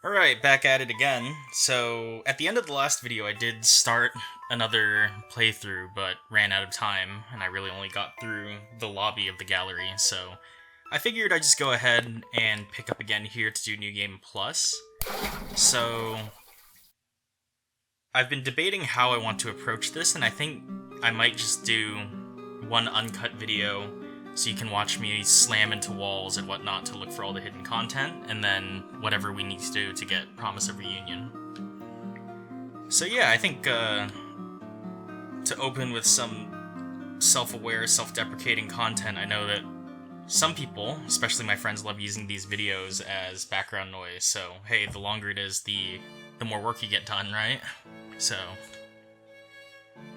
Alright, back at it again. So, at the end of the last video, I did start another playthrough, but ran out of time, and I really only got through the lobby of the gallery, so I figured I'd just go ahead and pick up again here to do New Game Plus. So, I've been debating how I want to approach this, and I think I might just do one uncut video so you can watch me slam into walls and whatnot to look for all the hidden content, and then whatever we need to do to get Promise of Reunion. So yeah, I think to open with some self-aware, self-deprecating content, I know that some people, especially my friends, love using these videos as background noise, so hey, the longer it is, the more work you get done, right? So,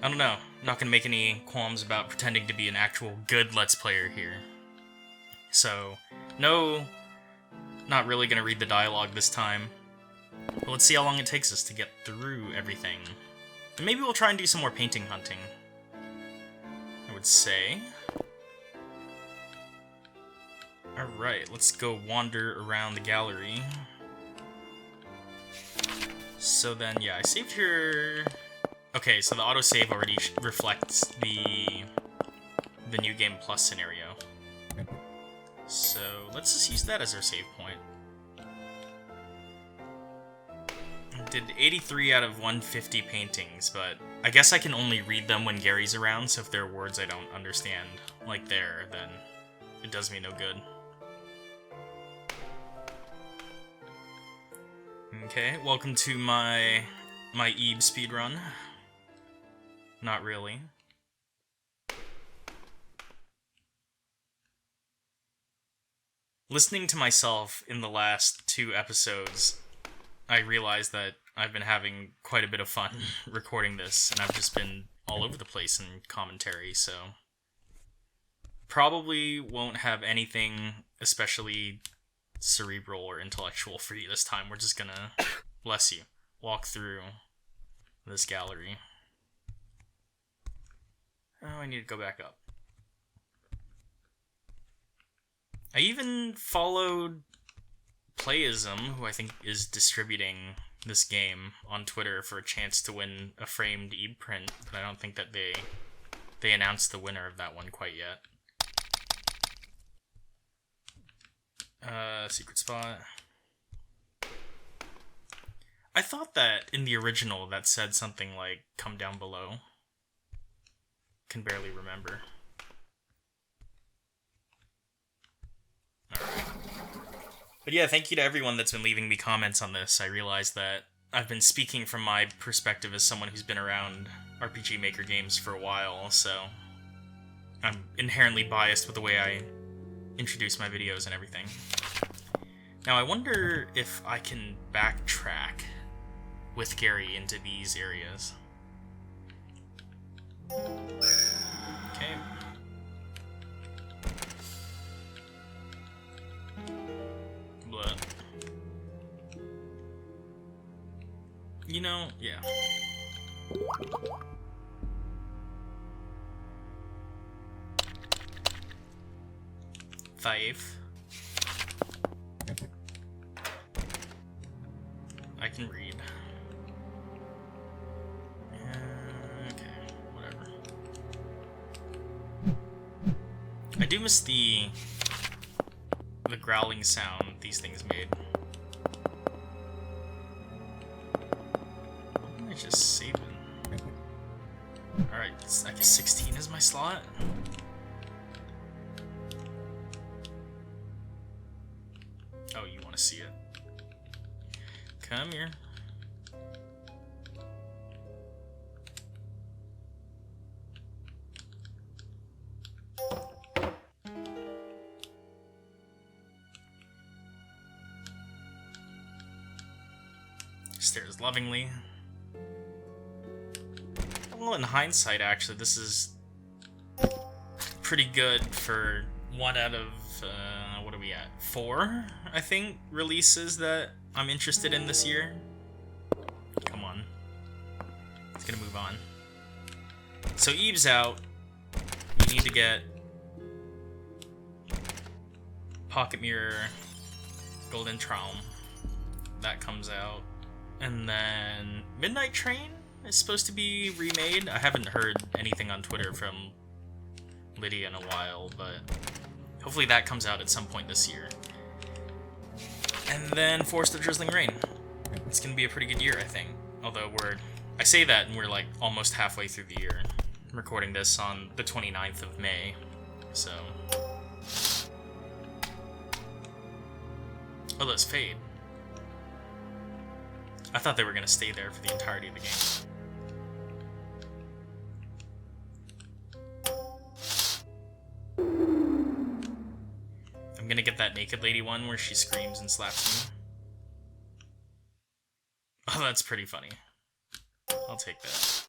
I don't know. I'm not gonna make any qualms about pretending to be an actual good Let's Player here. So, no, not really gonna read the dialogue this time. But let's see how long it takes us to get through everything. And maybe we'll try and do some more painting hunting, I would say. Alright, let's go wander around the gallery. So then, yeah, I saved here. Okay, so the autosave already reflects the New Game Plus scenario. So let's just use that as our save point. I did 83 out of 150 paintings, but I guess I can only read them when Gary's around, so if there are words I don't understand, like there, then it does me no good. Okay, welcome to my Ebe speedrun. Not really. Listening to myself in the last 2 episodes, I realized that I've been having quite a bit of fun recording this, and I've just been all over the place in commentary, so probably won't have anything especially cerebral or intellectual for you this time. We're just gonna, bless you, walk through this gallery. Oh, I need to go back up. I even followed Playism, who I think is distributing this game, on Twitter for a chance to win a framed Ebe print, but I don't think that they announced the winner of that one quite yet. Secret spot. I thought that in the original that said something like, come down below. Can barely remember. Alright. But yeah, thank you to everyone that's been leaving me comments on this. I realized that I've been speaking from my perspective as someone who's been around RPG Maker games for a while, so I'm inherently biased with the way I introduce my videos and everything. Now, I wonder if I can backtrack with Gary into these areas. Okay. But, you know, yeah. Five. I can read. Okay, whatever. I do miss the growling sound these things made. Why didn't I just save it? Alright, I guess 16 is my slot. Oh, you want to see it? Come here. Stares lovingly. Well, in hindsight, actually, this is pretty good for 1 out of, what are we at? 4, I think, releases that I'm interested in this year. Come on. It's gonna move on. So Eve's out. We need to get Pocket Mirror, Golden Traum. that comes out. And then Midnight Train is supposed to be remade. I haven't heard anything on Twitter from Lydia in a while, but hopefully that comes out at some point this year. And then Forest of Drizzling Rain. It's gonna be a pretty good year, I think. Although I say that and we're like almost halfway through the year. I'm recording this on the 29th of May, so. Oh, let's Fade. I thought they were gonna stay there for the entirety of the game. I'm gonna get that naked lady one where she screams and slaps me. Oh, that's pretty funny. I'll take that.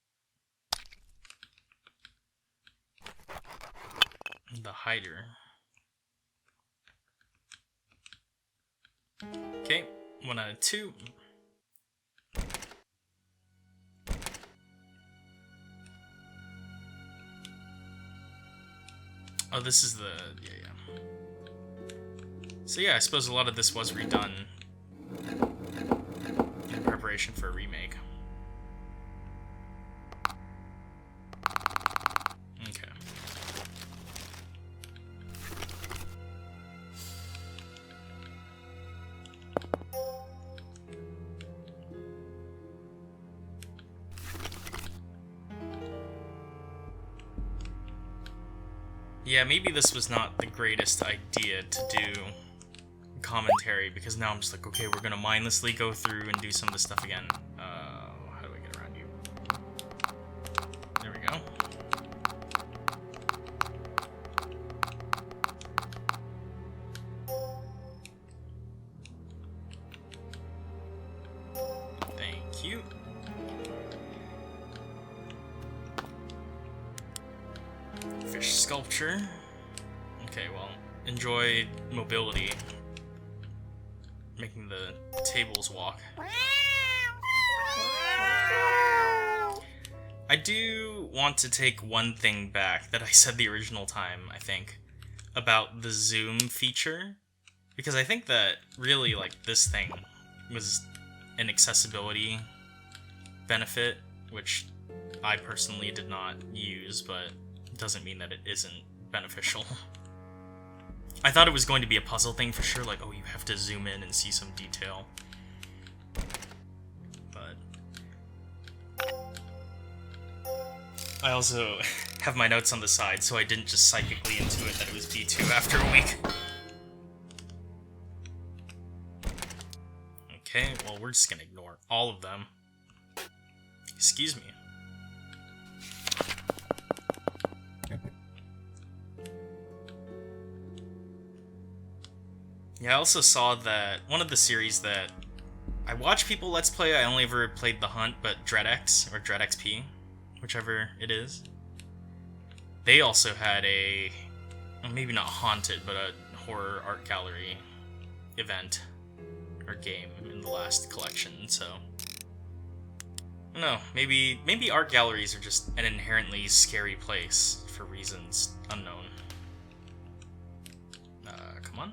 The Hider. Okay, 1 out of 2. Oh, this is the... yeah. So yeah, I suppose a lot of this was redone in preparation for a remake. Okay. Yeah, maybe this was not the greatest idea to do commentary, because now I'm just like, okay, we're gonna mindlessly go through and do some of this stuff again. How do I get around you? There we go. Thank you. Fish sculpture. Okay, well, enjoy mobility. Making the tables walk. I do want to take one thing back that I said the original time, I think, about the zoom feature. Because I think that really, like, this thing was an accessibility benefit, which I personally did not use, but doesn't mean that it isn't beneficial. I thought it was going to be a puzzle thing for sure, like, oh, you have to zoom in and see some detail. But I also have my notes on the side, so I didn't just psychically intuit that it was B2 after a week. Okay, well, we're just gonna ignore all of them. Excuse me. Yeah, I also saw that one of the series that I watch people Let's Play, I only ever played The Hunt, but DreadX, or DreadXP, whichever it is. They also had a, well, maybe not haunted, but a horror art gallery event, or game, in the last collection, so. I don't know, maybe art galleries are just an inherently scary place for reasons unknown. Come on.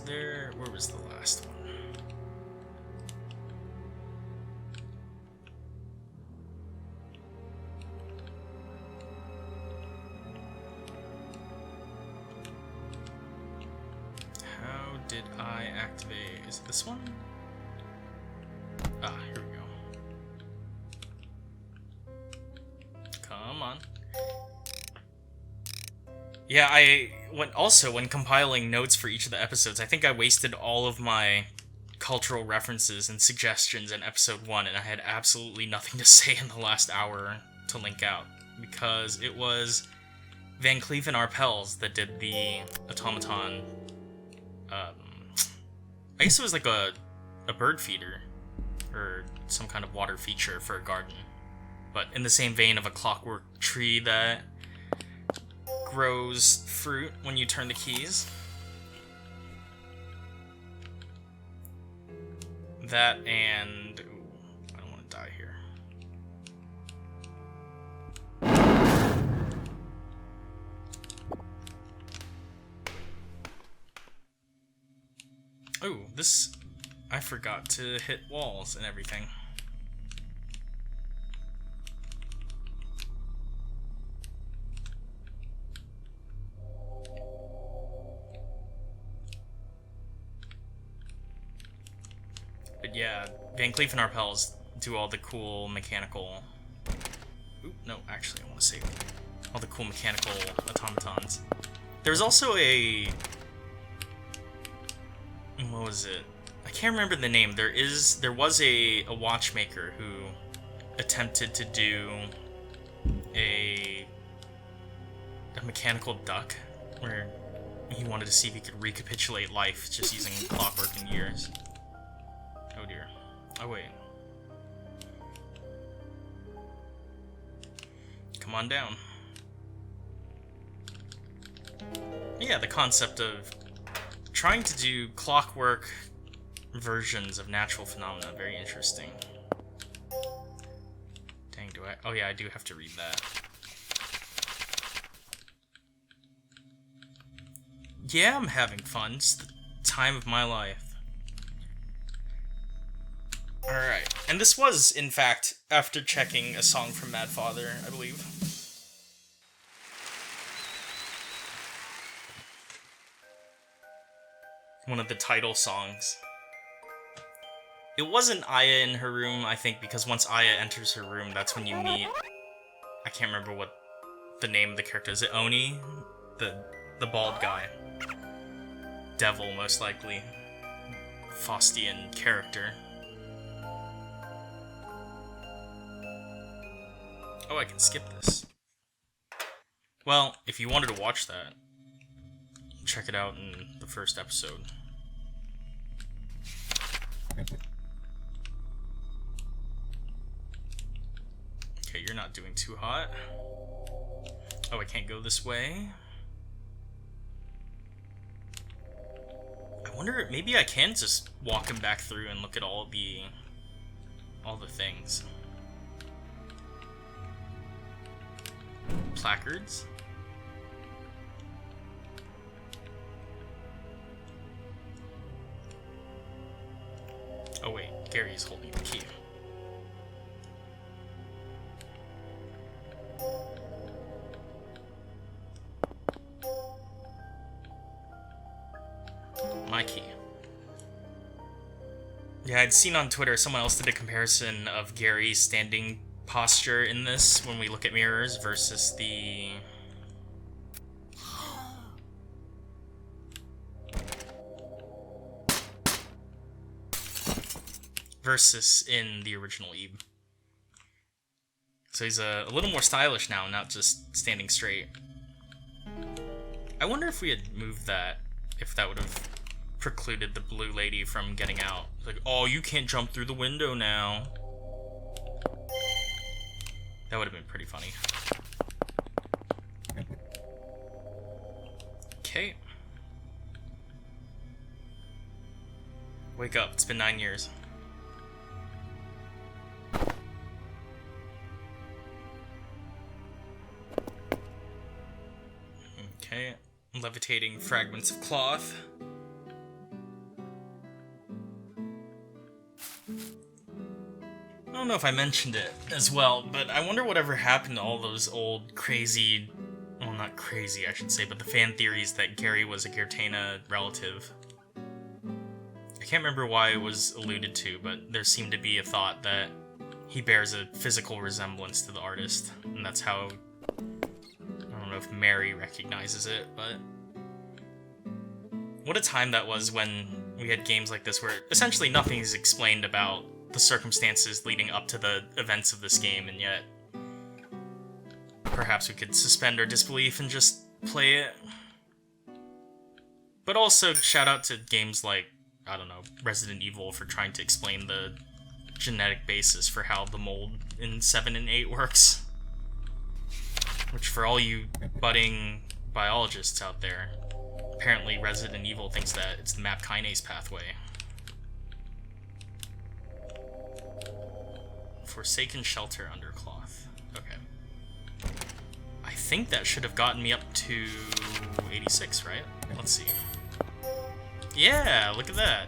Where was the last one? How did I activate? Is it this one? Ah, here we go. Come on. Yeah, when compiling notes for each of the episodes, I think I wasted all of my cultural references and suggestions in episode 1, and I had absolutely nothing to say in the last hour to link out, because it was Van Cleef and Arpels that did the automaton. I guess it was like a bird feeder, or some kind of water feature for a garden, but in the same vein of a clockwork tree that grows fruit when you turn the keys. That and... ooh, I don't want to die here. Oh, this... I forgot to hit walls and everything. But yeah, Van Cleef and Arpels do all the cool mechanical... Oop, no, actually, I want to say all the cool mechanical automatons. There's also a... What was it? I can't remember the name. There was a watchmaker who attempted to do a mechanical duck, where he wanted to see if he could recapitulate life just using clockwork and gears. Oh dear. Oh wait. Come on down. Yeah, the concept of trying to do clockwork versions of natural phenomena, very interesting. Dang, do I? Oh yeah, I do have to read that. Yeah, I'm having fun. It's the time of my life. Alright, and this was, in fact, after checking a song from Mad Father, I believe. One of the title songs. It wasn't Aya in her room, I think, because once Aya enters her room, that's when you meet... I can't remember what the name of the character is. Is it Oni? The bald guy. Devil, most likely. Faustian character. Oh, I can skip this. Well, if you wanted to watch that, check it out in the first episode. Okay, you're not doing too hot. Oh, I can't go this way. I wonder, maybe I can just walk him back through and look at all the things. Placards? Oh wait, Gary's holding the key. My key. Yeah, I'd seen on Twitter someone else did a comparison of Gary's standing posture in this when we look at mirrors versus the... versus in the original Eve. So he's a little more stylish now, not just standing straight. I wonder if we had moved that, if that would have precluded the blue lady from getting out. Like, oh, you can't jump through the window now. That would have been pretty funny. Okay. Wake up, it's been 9 years. Okay, levitating fragments of cloth. I don't know if I mentioned it as well, but I wonder whatever happened to all those old crazy... Well, not crazy, I should say, but the fan theories that Gary was a Gertana relative. I can't remember why it was alluded to, but there seemed to be a thought that he bears a physical resemblance to the artist, and that's how... I don't know if Mary recognizes it, but... What a time that was when we had games like this where essentially nothing is explained about the circumstances leading up to the events of this game, and yet perhaps we could suspend our disbelief and just play it. But also, shout out to games like, I don't know, Resident Evil for trying to explain the genetic basis for how the mold in 7 and 8 works. Which, for all you budding biologists out there, apparently Resident Evil thinks that it's the MAP kinase pathway. Forsaken shelter under cloth. Okay. I think that should have gotten me up to 86, right? Let's see. Yeah, look at that.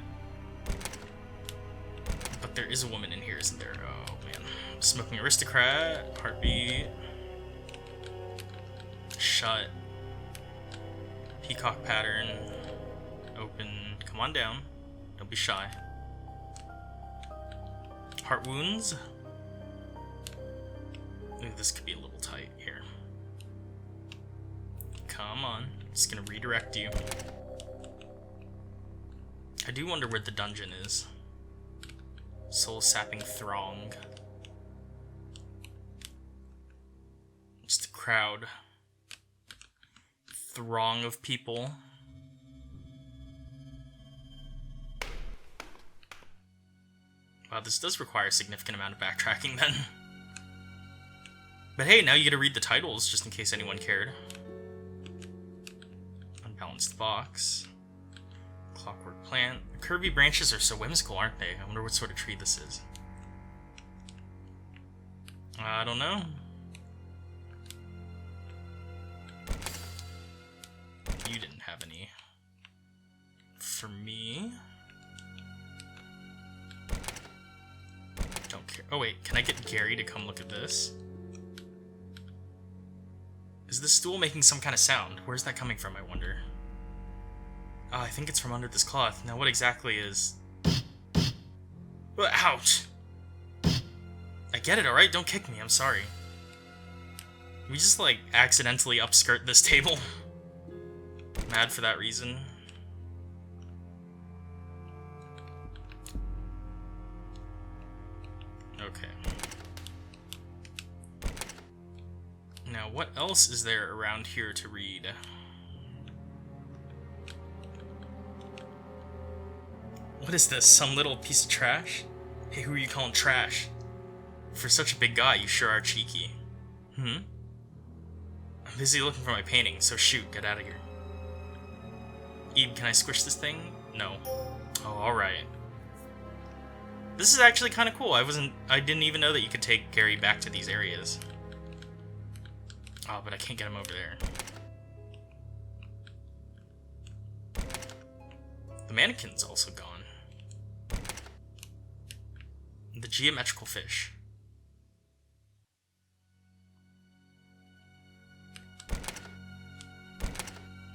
But there is a woman in here, isn't there? Oh, man. Smoking aristocrat. Heartbeat. Shut. Peacock pattern. Open. Come on down. Don't be shy. Heart wounds. Ooh, this could be a little tight here. Come on. Just gonna redirect you. I do wonder where the dungeon is. Soul-sapping throng. Just a crowd. Throng of people. Wow, this does require a significant amount of backtracking then. But hey, now you get to read the titles, just in case anyone cared. Unbalanced box. Clockwork plant. The curvy branches are so whimsical, aren't they? I wonder what sort of tree this is. I don't know. You didn't have any. For me... Don't care. Oh wait, can I get Gary to come look at this? Is this stool making some kind of sound? Where's that coming from, I wonder? Oh, I think it's from under this cloth. Now what exactly is... Ouch! I get it, alright? Don't kick me, I'm sorry. Can we just, like, accidentally upskirt this table? Mad for that reason. Okay. Now, what else is there around here to read? What is this? Some little piece of trash? Hey, who are you calling trash? For such a big guy, you sure are cheeky. I'm busy looking for my painting, so shoot, get out of here. Eve, can I squish this thing? No. Oh, alright. This is actually kind of cool. I didn't even know that you could take Gary back to these areas. Oh, but I can't get him over there. The mannequin's also gone. The geometrical fish.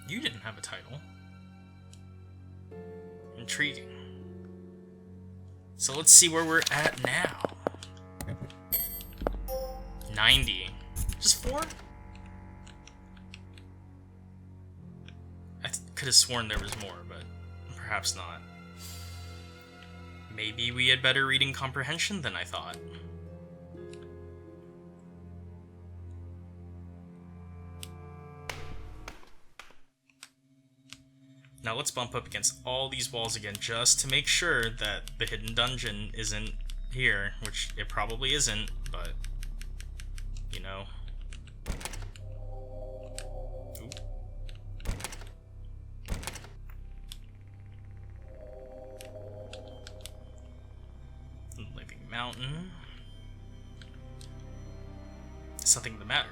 You didn't have a title. Intriguing. So let's see where we're at now. 90. Just 4? I could have sworn there was more, but perhaps not. Maybe we had better reading comprehension than I thought. Now let's bump up against all these walls again, just to make sure that the hidden dungeon isn't here, which it probably isn't, but, you know. Oop. Living mountain. Something the matter.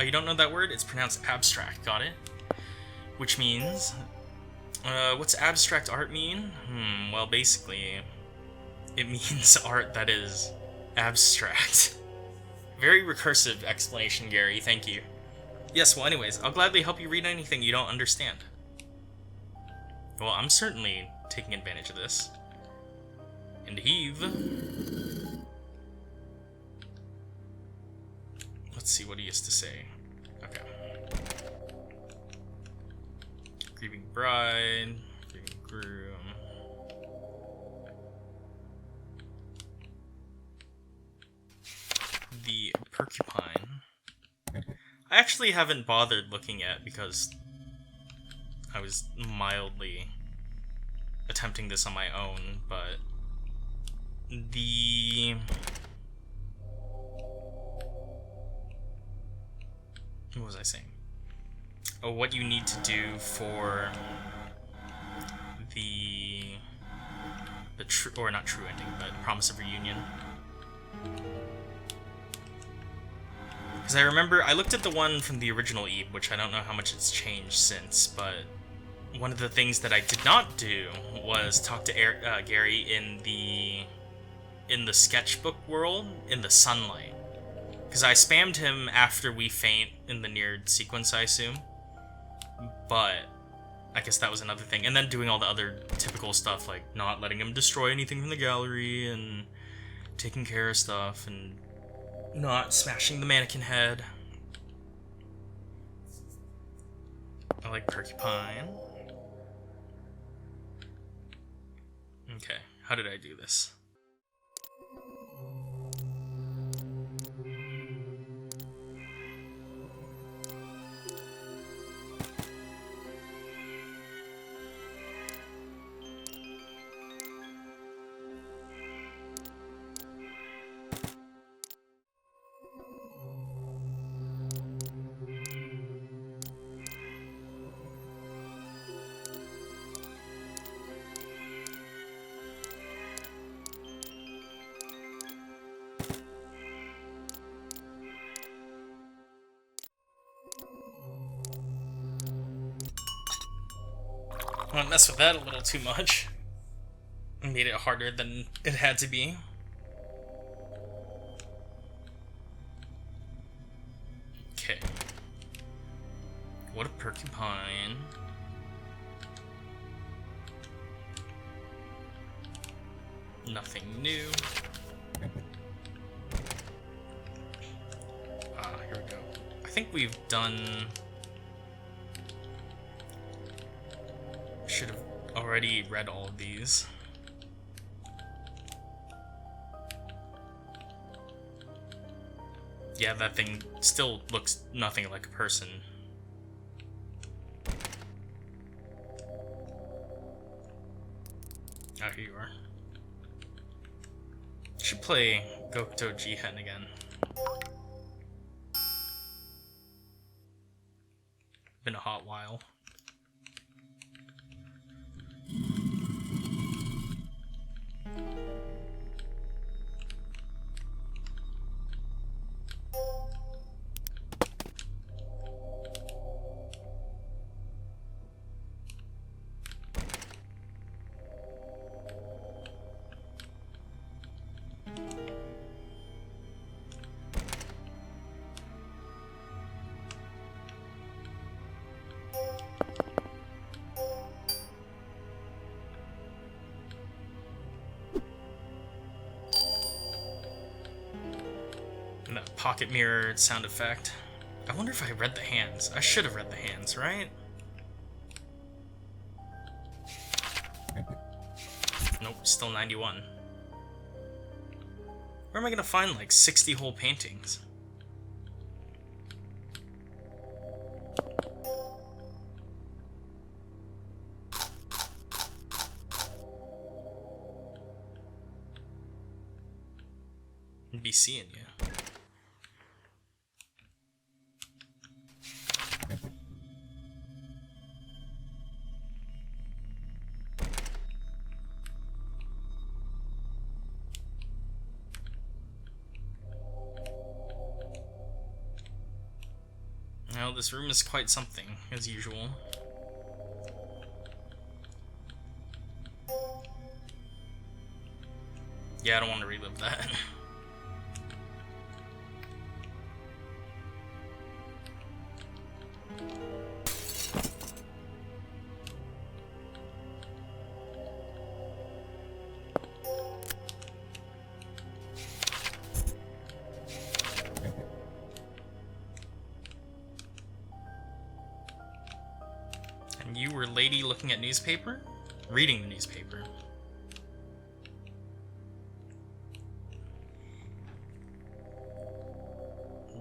Oh, you don't know that word? It's pronounced abstract, got it? Which means... what's abstract art mean? Well, basically, it means art that is abstract. Very recursive explanation, Gary, thank you. Yes, well anyways, I'll gladly help you read anything you don't understand. Well, I'm certainly taking advantage of this. And heave. Let's see what he has to say. Okay. Grieving bride, grieving groom. The porcupine. I actually haven't bothered looking at because I was mildly attempting this on my own, but the... What was I saying? Oh, what you need to do for the true, or not true ending, but promise of reunion. Because I remember, I looked at the one from the original Eve, which I don't know how much it's changed since, but one of the things that I did not do was talk to Gary in the in the sketchbook world in the sunlight. Because I spammed him after we faint in the near sequence, I assume. But I guess that was another thing. And then doing all the other typical stuff, like not letting him destroy anything from the gallery, and taking care of stuff, and not smashing the mannequin head. I like Porcupine. Okay, how did I do this? I want to mess with that a little too much. Made it harder than it had to be. Okay. What a porcupine. Nothing new. Here we go. I think we've done... Should have already read all of these. Yeah, that thing still looks nothing like a person. Oh, here you are. Should play Gokuto Jihen again. Been a hot while. Pocket mirror sound effect. I wonder if I read the hands. I should have read the hands, right? Nope, still 91. Where am I gonna find like 60 whole paintings? I'd be seeing you. Well, this room is quite something, as usual. Yeah, I don't want to relive that. You were lady looking at newspaper? Reading the newspaper.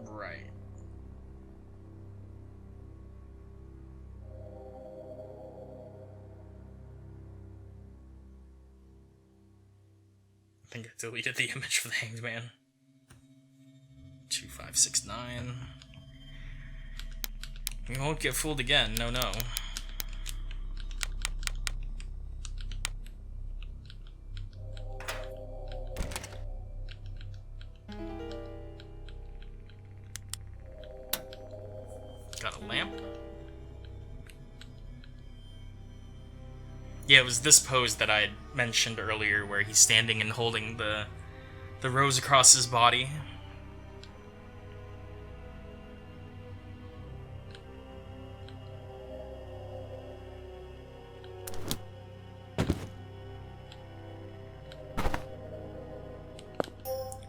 Right. I think I deleted the image for the Hanged Man. 2569. We won't get fooled again, no. Got a lamp. Yeah, it was this pose that I had mentioned earlier where he's standing and holding the The rose across his body.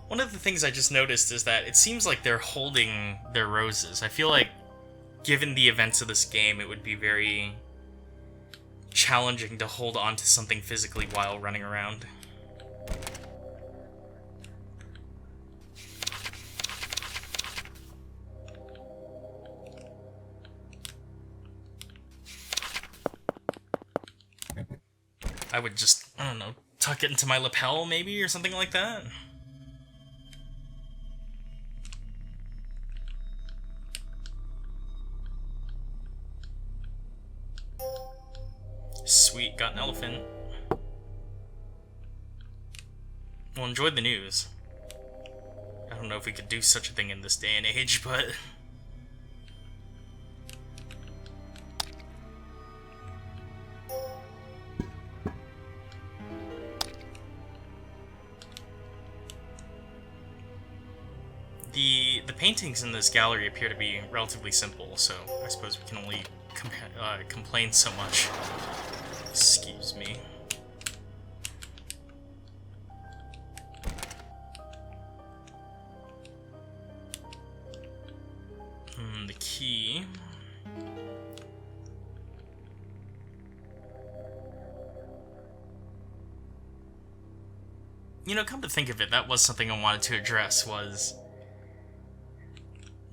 One of the things I just noticed is that it seems like they're holding their roses. I feel like, given the events of this game, it would be very challenging to hold on to something physically while running around. I would just, I don't know, tuck it into my lapel maybe, or something like that. Sweet, got an elephant. Well, enjoyed the news. I don't know if we could do such a thing in this day and age, but... The paintings in this gallery appear to be relatively simple, so I suppose we can only complain so much. Excuse me. The key. You know, come to think of it, that was something I wanted to address, was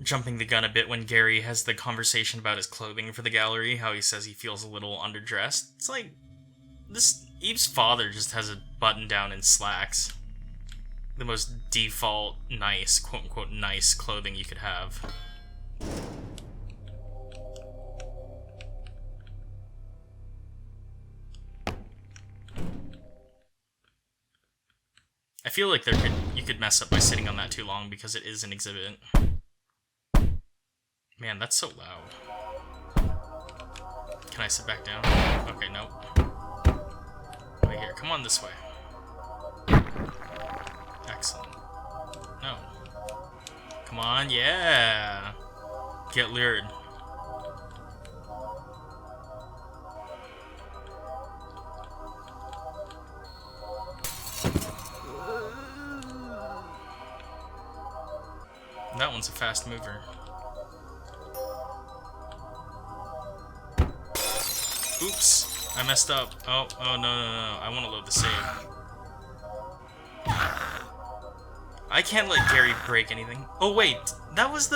jumping the gun a bit when Gary has the conversation about his clothing for the gallery, how he says he feels a little underdressed. It's like, Eve's father just has a button down and slacks. The most default, nice, quote-unquote, nice clothing you could have. I feel like you could mess up by sitting on that too long because it is an exhibit. Man, that's so loud. Can I sit back down? Okay, nope. Wait here, come on this way. Excellent. No. Come on, yeah! Get lured. That one's a fast mover. Oops, I messed up. Oh, no, I want to load the save. I can't let Gary break anything. Oh wait, that was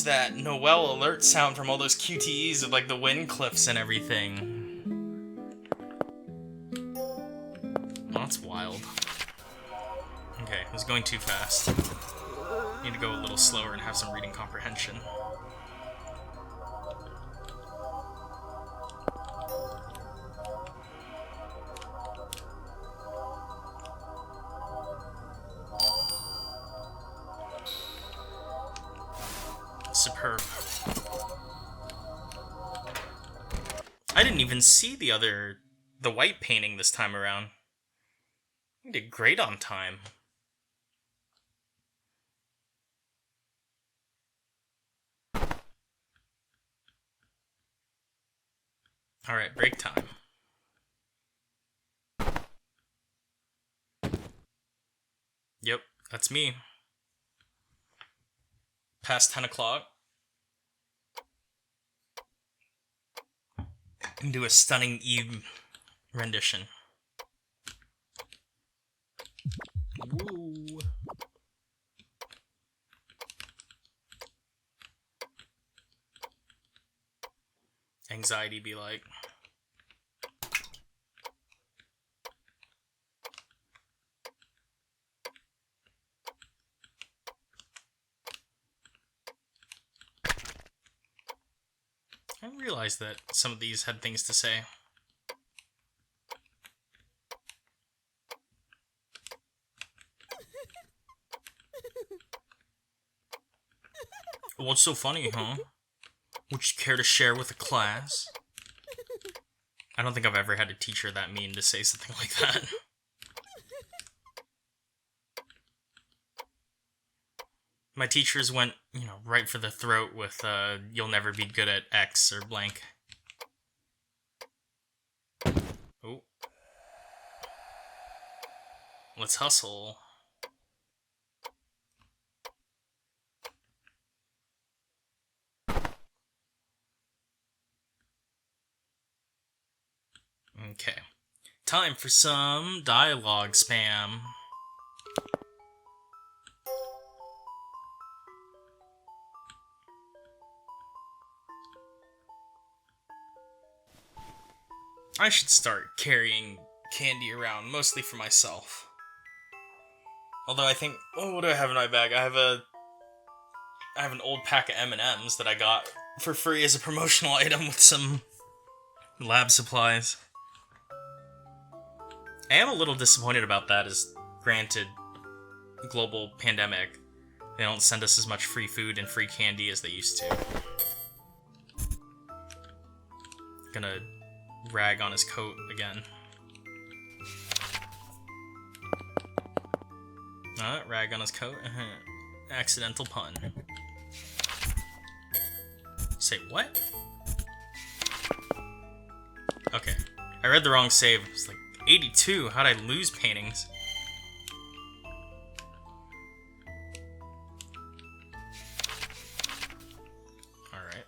that Noel alert sound from all those QTEs with like the wind cliffs and everything. Well, that's wild. Okay, I was going too fast. Need to go a little slower and have some reading comprehension. Superb. I didn't even see the white painting this time around. You did great on time. Alright, break time. Yep, that's me. Past 10 o'clock. And do a stunning Eve rendition. Woo. Anxiety be like. I didn't realize that some of these had things to say. What's so funny, huh? Would you care to share with the class? I don't think I've ever had a teacher that mean to say something like that. My teachers went, right for the throat with, you'll never be good at X or blank. Oh. Let's hustle. Okay. Time for some dialogue spam. I should start carrying candy around, mostly for myself. Although I think, what do I have in my bag? I have an old pack of M&Ms that I got for free as a promotional item with some lab supplies. I am a little disappointed about that, as granted, global pandemic, they don't send us as much free food and free candy as they used to. Gonna rag on his coat again. Rag on his coat. Accidental pun. Say what? Okay. I read the wrong save. It's like 82. How'd I lose paintings? Alright.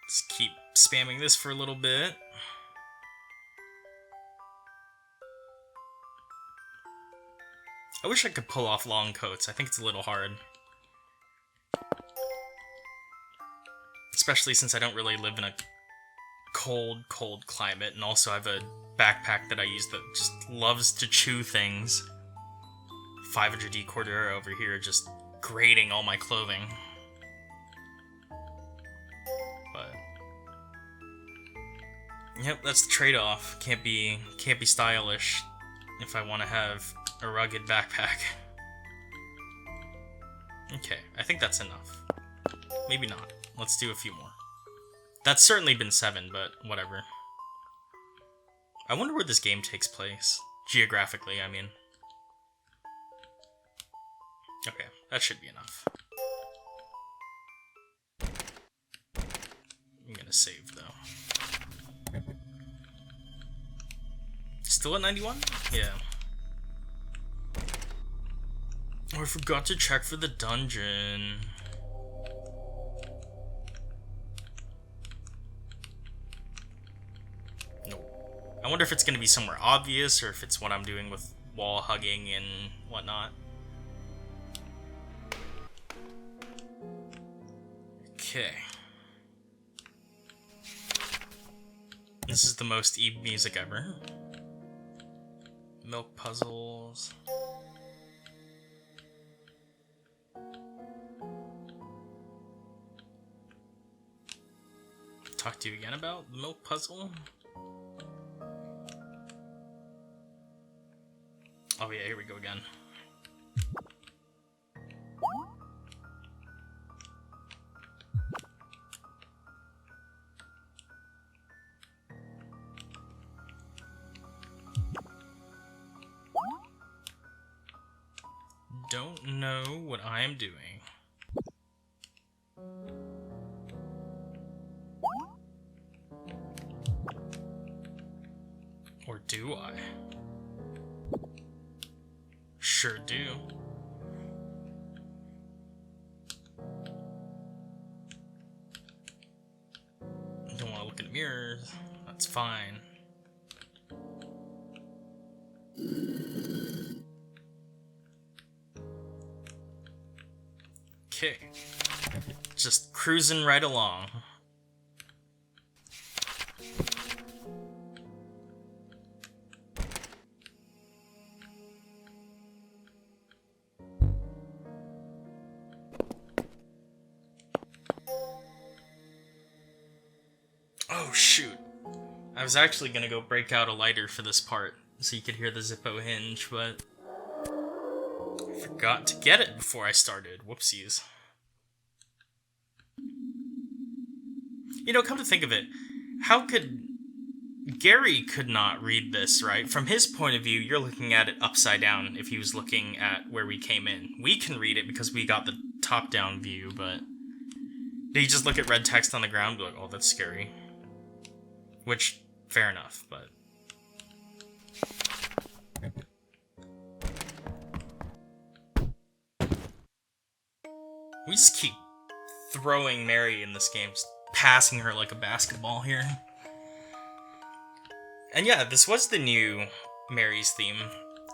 Let's keep spamming this for a little bit. I wish I could pull off long coats. I think it's a little hard. Especially since I don't really live in a cold climate, and also I have a backpack that I use that just loves to chew things. 500D Cordura over here just grating all my clothing. But yep, that's the trade-off. Can't be stylish if I want to have a rugged backpack. Okay, I think that's enough. Maybe not. Let's do a few more. That's certainly been 7, but whatever. I wonder where this game takes place. Geographically, I mean. Okay, that should be enough. I'm gonna save, though. Still at 91? Yeah. Oh, I forgot to check for the dungeon. Nope. I wonder if it's going to be somewhere obvious, or if it's what I'm doing with wall hugging and whatnot. Okay. This is the most Eve music ever. Milk puzzles. Talk to you again about the milk puzzle? Oh yeah, here we go again. Don't know what I am doing. Or do I? Sure do. Don't want to look in mirrors. That's fine. Okay. Just cruising right along. Oh shoot. I was actually gonna go break out a lighter for this part so you could hear the Zippo hinge, but I forgot to get it before I started. Whoopsies. You know, come to think of it, how could Gary could not read this, right? From his point of view, you're looking at it upside down if he was looking at where we came in. We can read it because we got the top-down view, but... Did he just look at red text on the ground and be like, oh, that's scary? Which, fair enough, but... We just keep throwing Mary in this game, just passing her like a basketball here. And yeah, this was the new Mary's theme,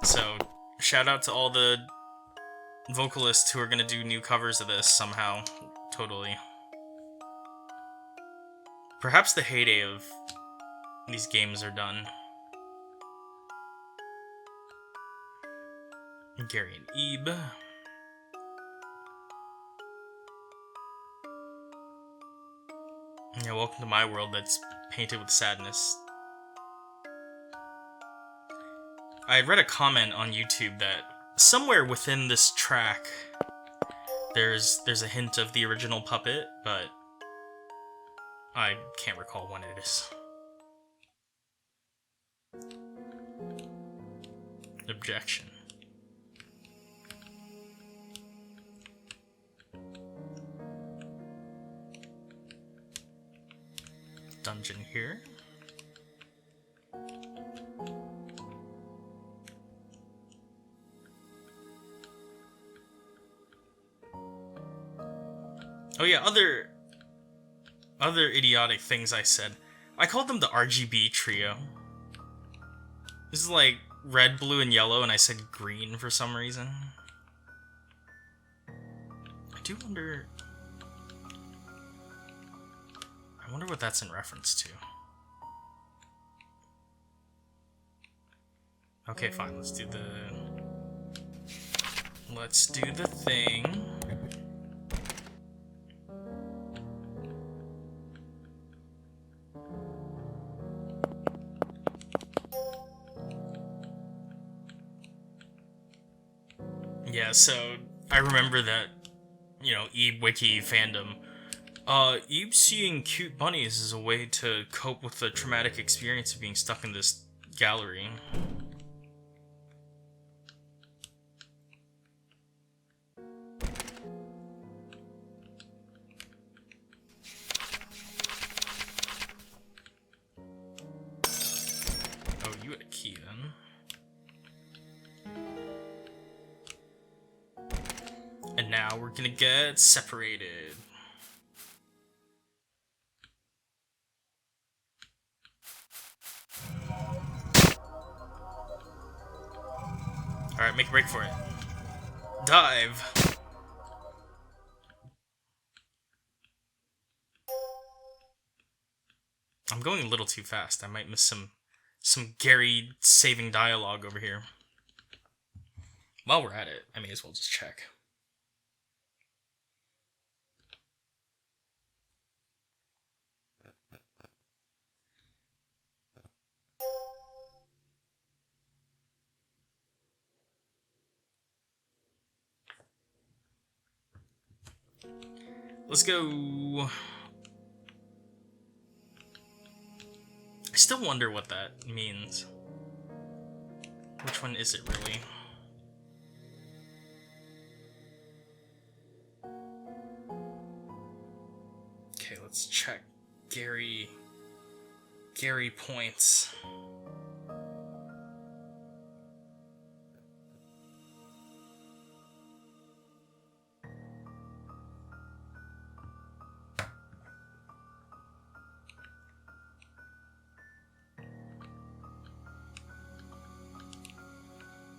so shout out to all the vocalists who are gonna do new covers of this somehow, totally. Perhaps the heyday of these games are done. Gary and Ebe. Yeah, welcome to my world that's painted with sadness. I read a comment on YouTube that somewhere within this track there's a hint of the original puppet, but I can't recall when it is. Objection. Dungeon here. Oh yeah, other idiotic things I said. I called them the RGB trio. This is like red, blue, and yellow, and I said green for some reason. I do wonder... I wonder what that's in reference to. Okay, fine, let's do the thing. Yeah, so I remember that, you know, Wiki fandom. Ebe seeing cute bunnies is a way to cope with the traumatic experience of being stuck in this gallery. Oh, you had a key then. And now we're gonna get separated. Alright, make a break for it. Dive! I'm going a little too fast. I might miss some Gary saving dialogue over here. While we're at it, I may as well just check. Let's go. I still wonder what that means. Which one is it really? Okay, let's check Gary points.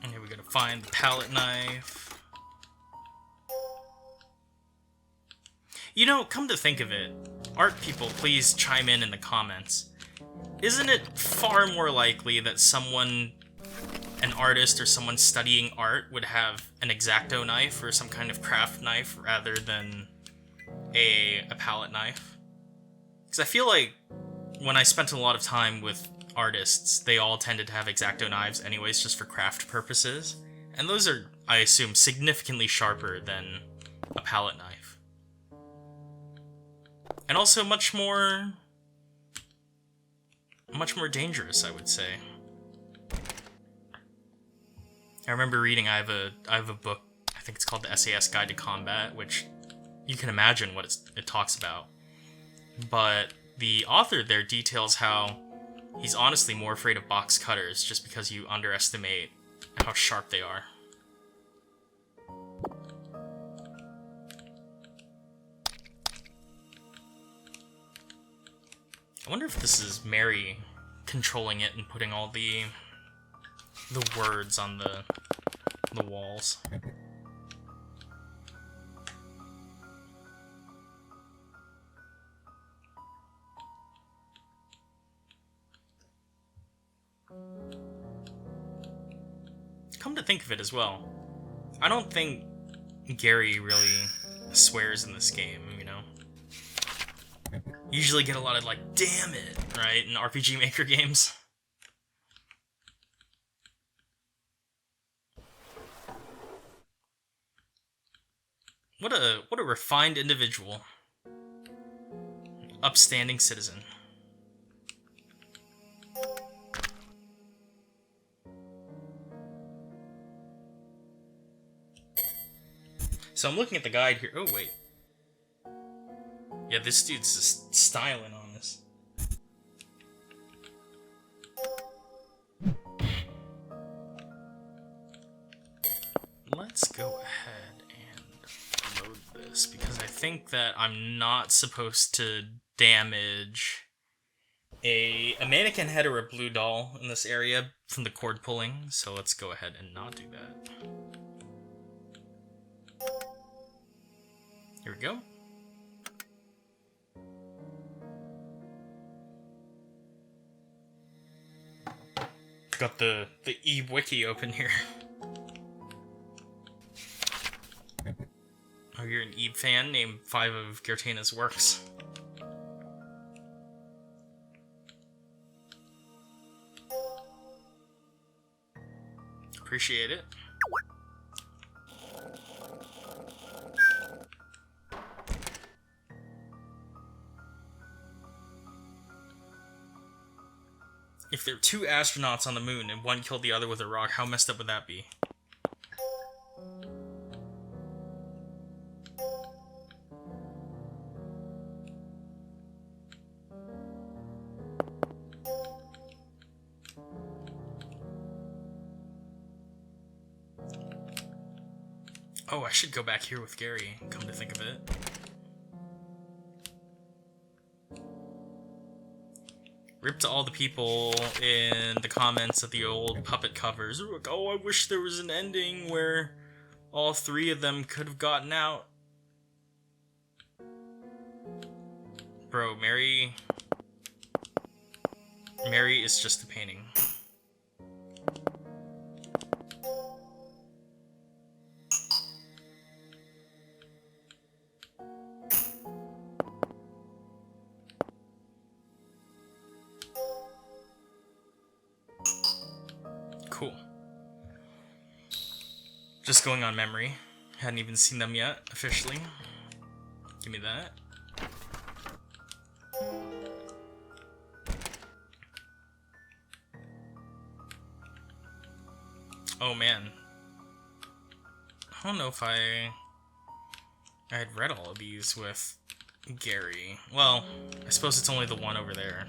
Okay, we gotta find the palette knife. You know, come to think of it, art people, please chime in the comments. Isn't it far more likely that someone, an artist or someone studying art, would have an X-Acto knife or some kind of craft knife rather than a palette knife? Because I feel like when I spent a lot of time with artists, they all tended to have X-Acto knives anyways, just for craft purposes. And those are, I assume, significantly sharper than a palette knife. And also much more much more dangerous, I would say. I remember reading, I have a book, I think it's called The SAS Guide to Combat, which you can imagine what it talks about. But the author there details how he's honestly more afraid of box cutters just because you underestimate how sharp they are. I wonder if this is Mary controlling it and putting all the words on the walls. Come to think of it as well, I don't think Gary really swears in this game, you know? You usually get a lot of, like, damn it, right, in RPG Maker games. What a refined individual. Upstanding citizen. So I'm looking at the guide here. Oh, wait. Yeah, this dude's just styling on this. Let's go ahead and load this, because I think that I'm not supposed to damage a mannequin head or a blue doll in this area from the cord pulling, so let's go ahead and not do that. Here we go. Got the e-wiki open here. Oh, you're an Eve fan? Name 5 of Gertana's works. Appreciate it. If there are 2 astronauts on the moon and one killed the other with a rock, how messed up would that be? Oh, I should go back here with Gary, come to think of it. Rip to all the people in the comments of the old puppet covers. Oh, I wish there was an ending where all 3 of them could have gotten out. Bro, Mary is just a painting. Cool. Just going on memory. Hadn't even seen them yet, officially. Give me that. Oh man. I don't know if I had read all of these with Gary. Well, I suppose it's only the one over there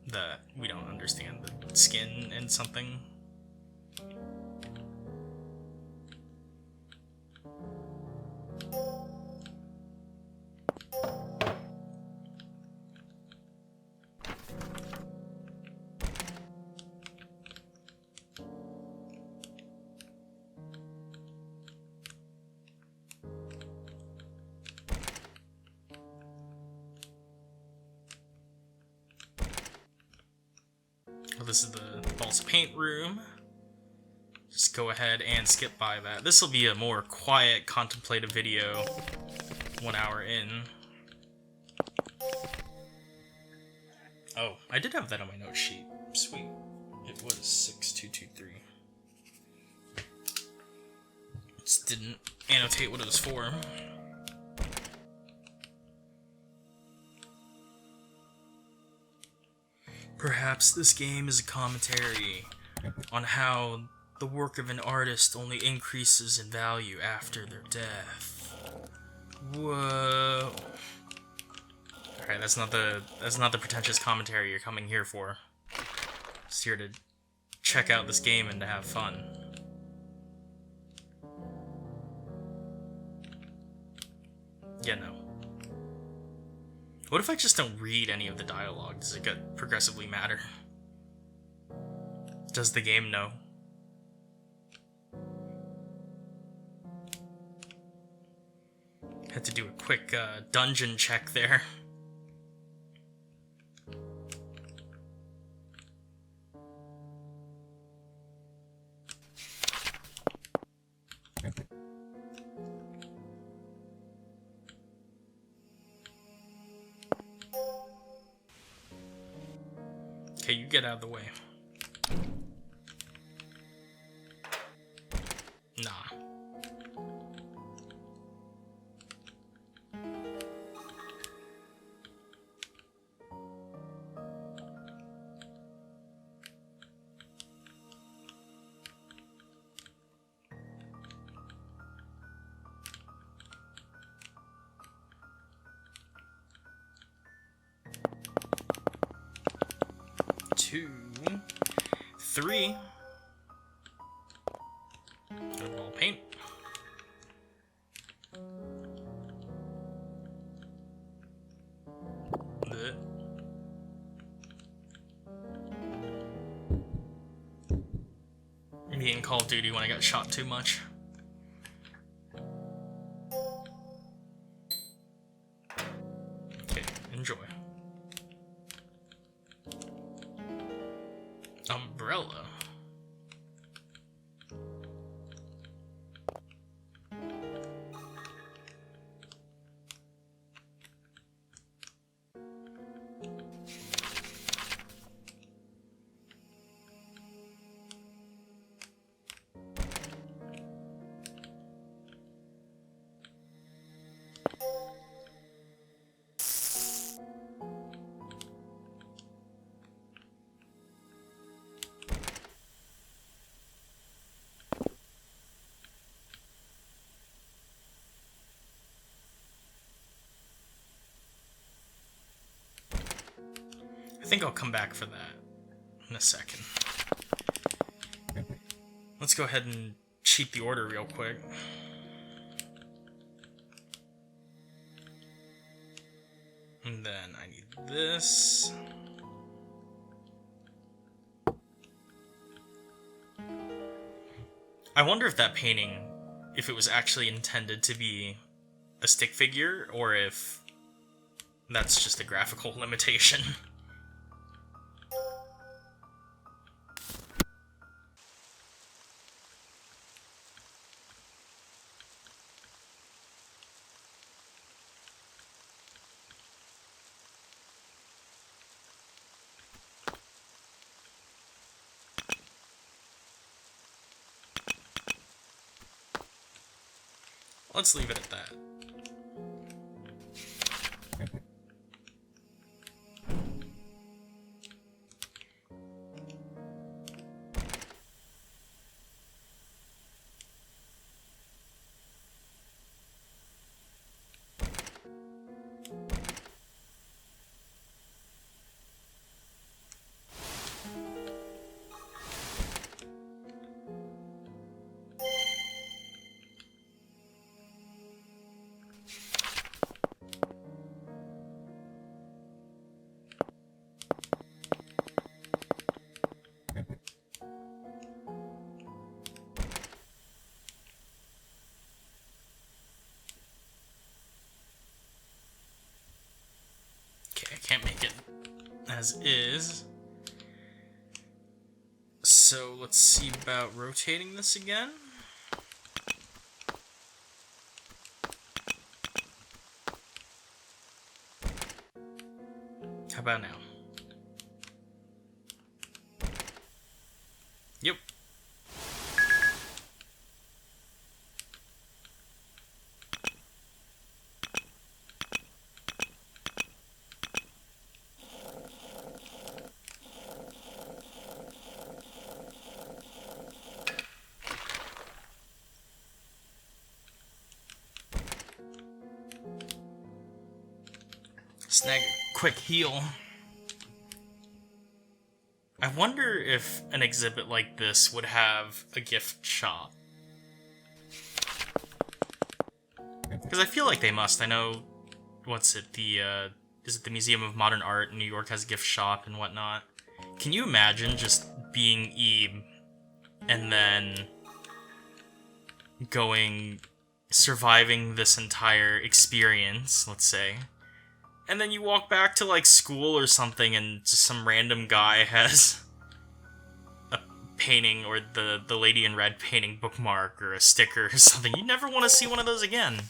that we don't understand. The skin and something. Well, this is the balls of paint room. Just go ahead and skip by that. This will be a more quiet, contemplative video 1 hour in. Oh, I did have that on my note sheet. Sweet. It was 6223. Just didn't annotate what it was for. Perhaps this game is a commentary on how the work of an artist only increases in value after their death. Whoa. Alright, that's not the pretentious commentary you're coming here for. Just here to check out this game and to have fun. Yeah, no. What if I just don't read any of the dialogue? Does it get progressively matter? Does the game know? Had to do a quick dungeon check there. Okay, you get out of the way. Nah. Two, three. Got a ball of paint. Blech. Me in Call of Duty when I got shot too much. Okay, enjoy. Umbrella. I think I'll come back for that in a second. Let's go ahead and cheat the order real quick. And then I need this. I wonder if that painting, if it was actually intended to be a stick figure, or if that's just a graphical limitation. Let's leave it at that. Can't make it as is. So let's see about rotating this again. How about now? Yep. Snag a quick heal. I wonder if an exhibit like this would have a gift shop. Because I feel like they must. I know, what's it, is it the Museum of Modern Art in New York has a gift shop and whatnot? Can you imagine just being Ebe and then surviving this entire experience, let's say, and then you walk back to, like, school or something and just some random guy has a painting or the Lady in Red painting bookmark or a sticker or something. You never want to see one of those again.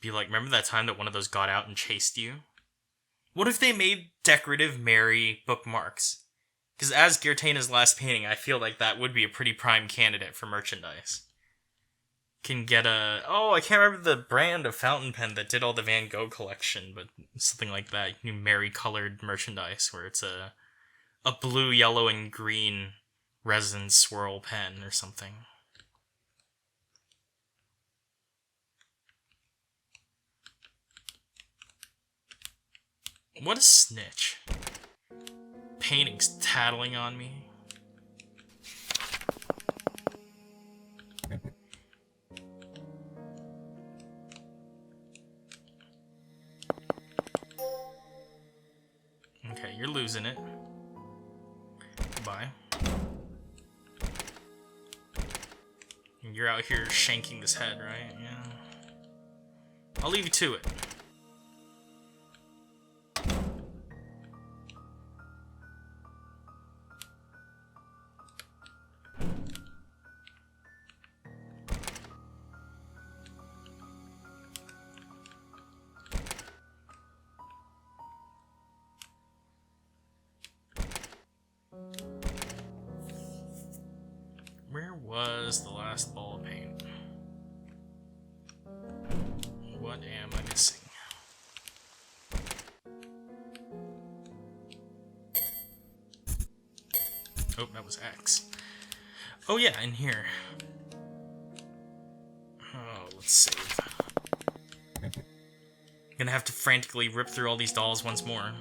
Be like, remember that time that one of those got out and chased you? What if they made decorative Mary bookmarks? Because as Giratena's last painting, I feel like that would be a pretty prime candidate for merchandise. Can get a... Oh, I can't remember the brand of fountain pen that did all the Van Gogh collection, but something like that. You can Mary-colored merchandise where it's a blue, yellow, and green resin swirl pen or something. What a snitch. Paintings tattling on me. Okay, you're losing it. Goodbye. You're out here shanking this head, right? Yeah. I'll leave you to it. Where was the last ball of paint? What am I missing? Oh, that was X. Oh yeah, in here. Oh, let's save. Gonna have to frantically rip through all these dolls once more.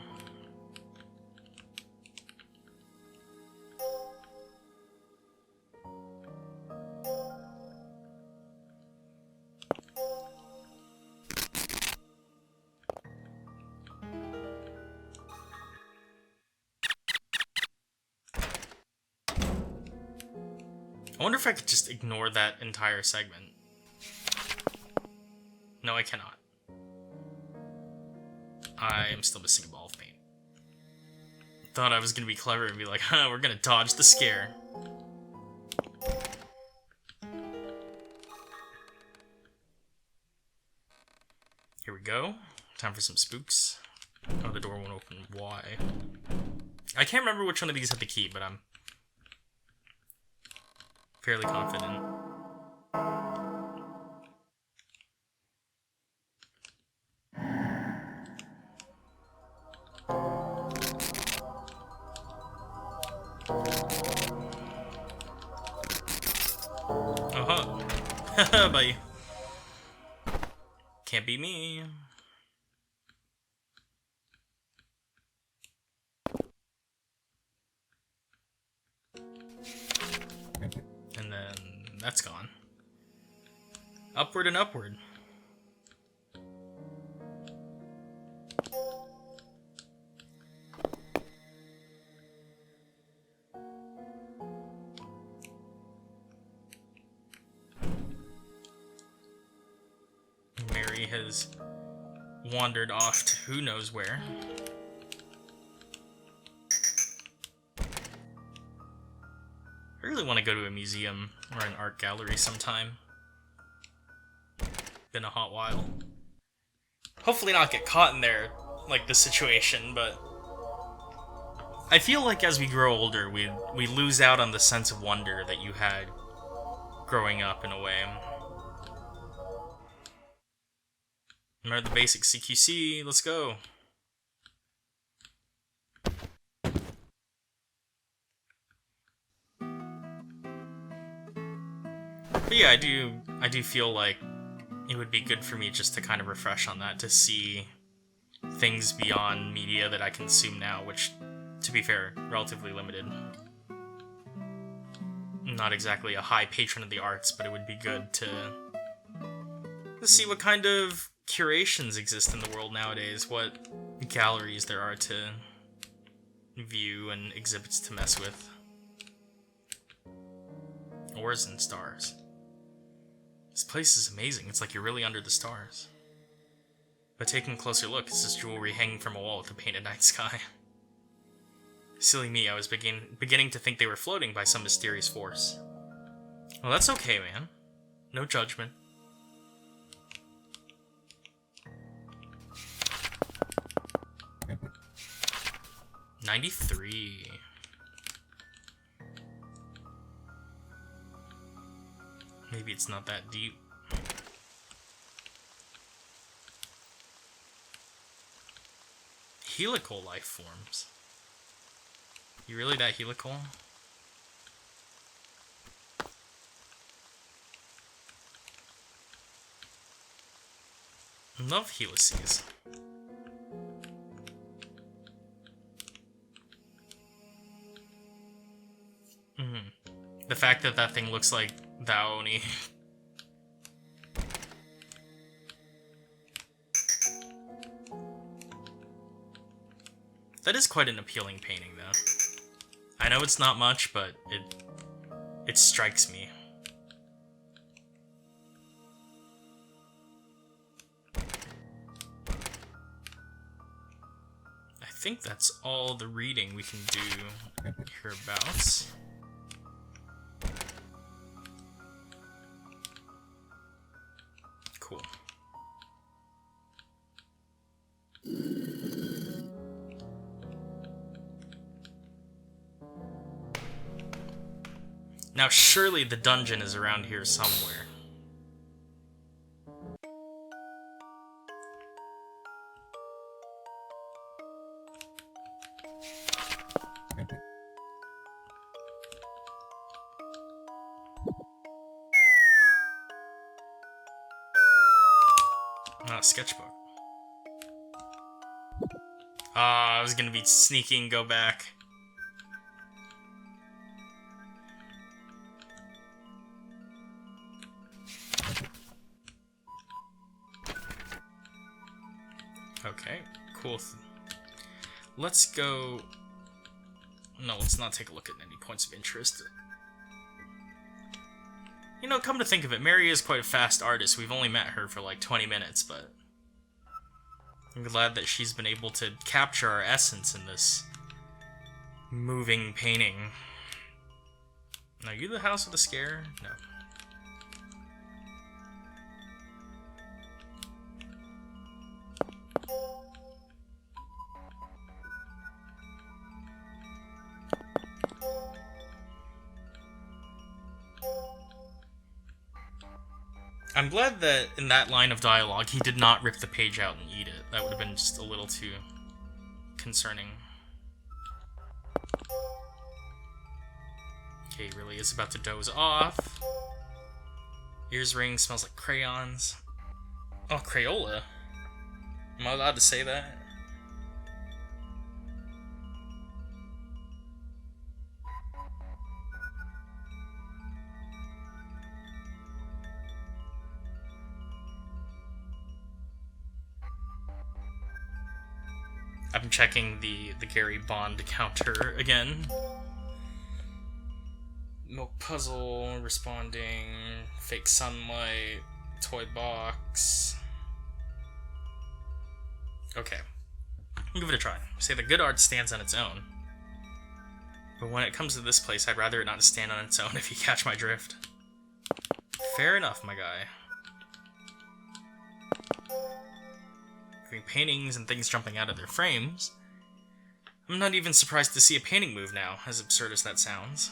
I wonder if I could just ignore that entire segment. No, I cannot. I am still missing a ball of paint. Thought I was gonna be clever and be like, huh, we're gonna dodge the scare. Here we go. Time for some spooks. Oh, the door won't open. Why? I can't remember which one of these had the key, but I'm fairly confident. Oh, huh. Bye. Can't be me. And then that's gone. Upward and upward. Mary has wandered off to who knows where. I really want to go to a museum or an art gallery sometime. Been a hot while. Hopefully not get caught in there, like the situation, but I feel like as we grow older, we lose out on the sense of wonder that you had growing up in a way. Remember the basic CQC, let's go. But yeah, I do feel like it would be good for me just to kind of refresh on that, to see things beyond media that I consume now, which, to be fair, relatively limited. I'm not exactly a high patron of the arts, but it would be good to see what kind of curations exist in the world nowadays, what galleries there are to view and exhibits to mess with. Ores and stars. This place is amazing. It's like you're really under the stars. But taking a closer look, it's just jewelry hanging from a wall with a painted night sky. Silly me, I was beginning to think they were floating by some mysterious force. Well, that's okay, man. No judgment. $93. Maybe it's not that deep. Helical life forms. You really that helical? Love helices. The fact that that thing looks like the Oni. That is quite an appealing painting, though. I know it's not much, but it strikes me. I think that's all the reading we can do hereabouts. Cool. Now surely the dungeon is around here somewhere. Sketchbook. I was gonna be sneaky and go back. Okay, cool. Let's go... No, let's not take a look at any points of interest. You know, come to think of it, Mary is quite a fast artist. We've only met her for like 20 minutes, but I'm glad that she's been able to capture our essence in this moving painting. Are you the house with the scare? No. I'm glad that in that line of dialogue he did not rip the page out and eat it. That would have been just a little too concerning. Okay, he really is about to doze off. Ears ring, smells like crayons. Oh, Crayola. Am I allowed to say that? I'm checking the Gary Bond counter again. Milk puzzle, responding, fake sunlight, toy box. Okay. I'll give it a try. Say the good art stands on its own. But when it comes to this place, I'd rather it not stand on its own, if you catch my drift. Fair enough, my guy. Between paintings and things jumping out of their frames, I'm not even surprised to see a painting move now, as absurd as that sounds.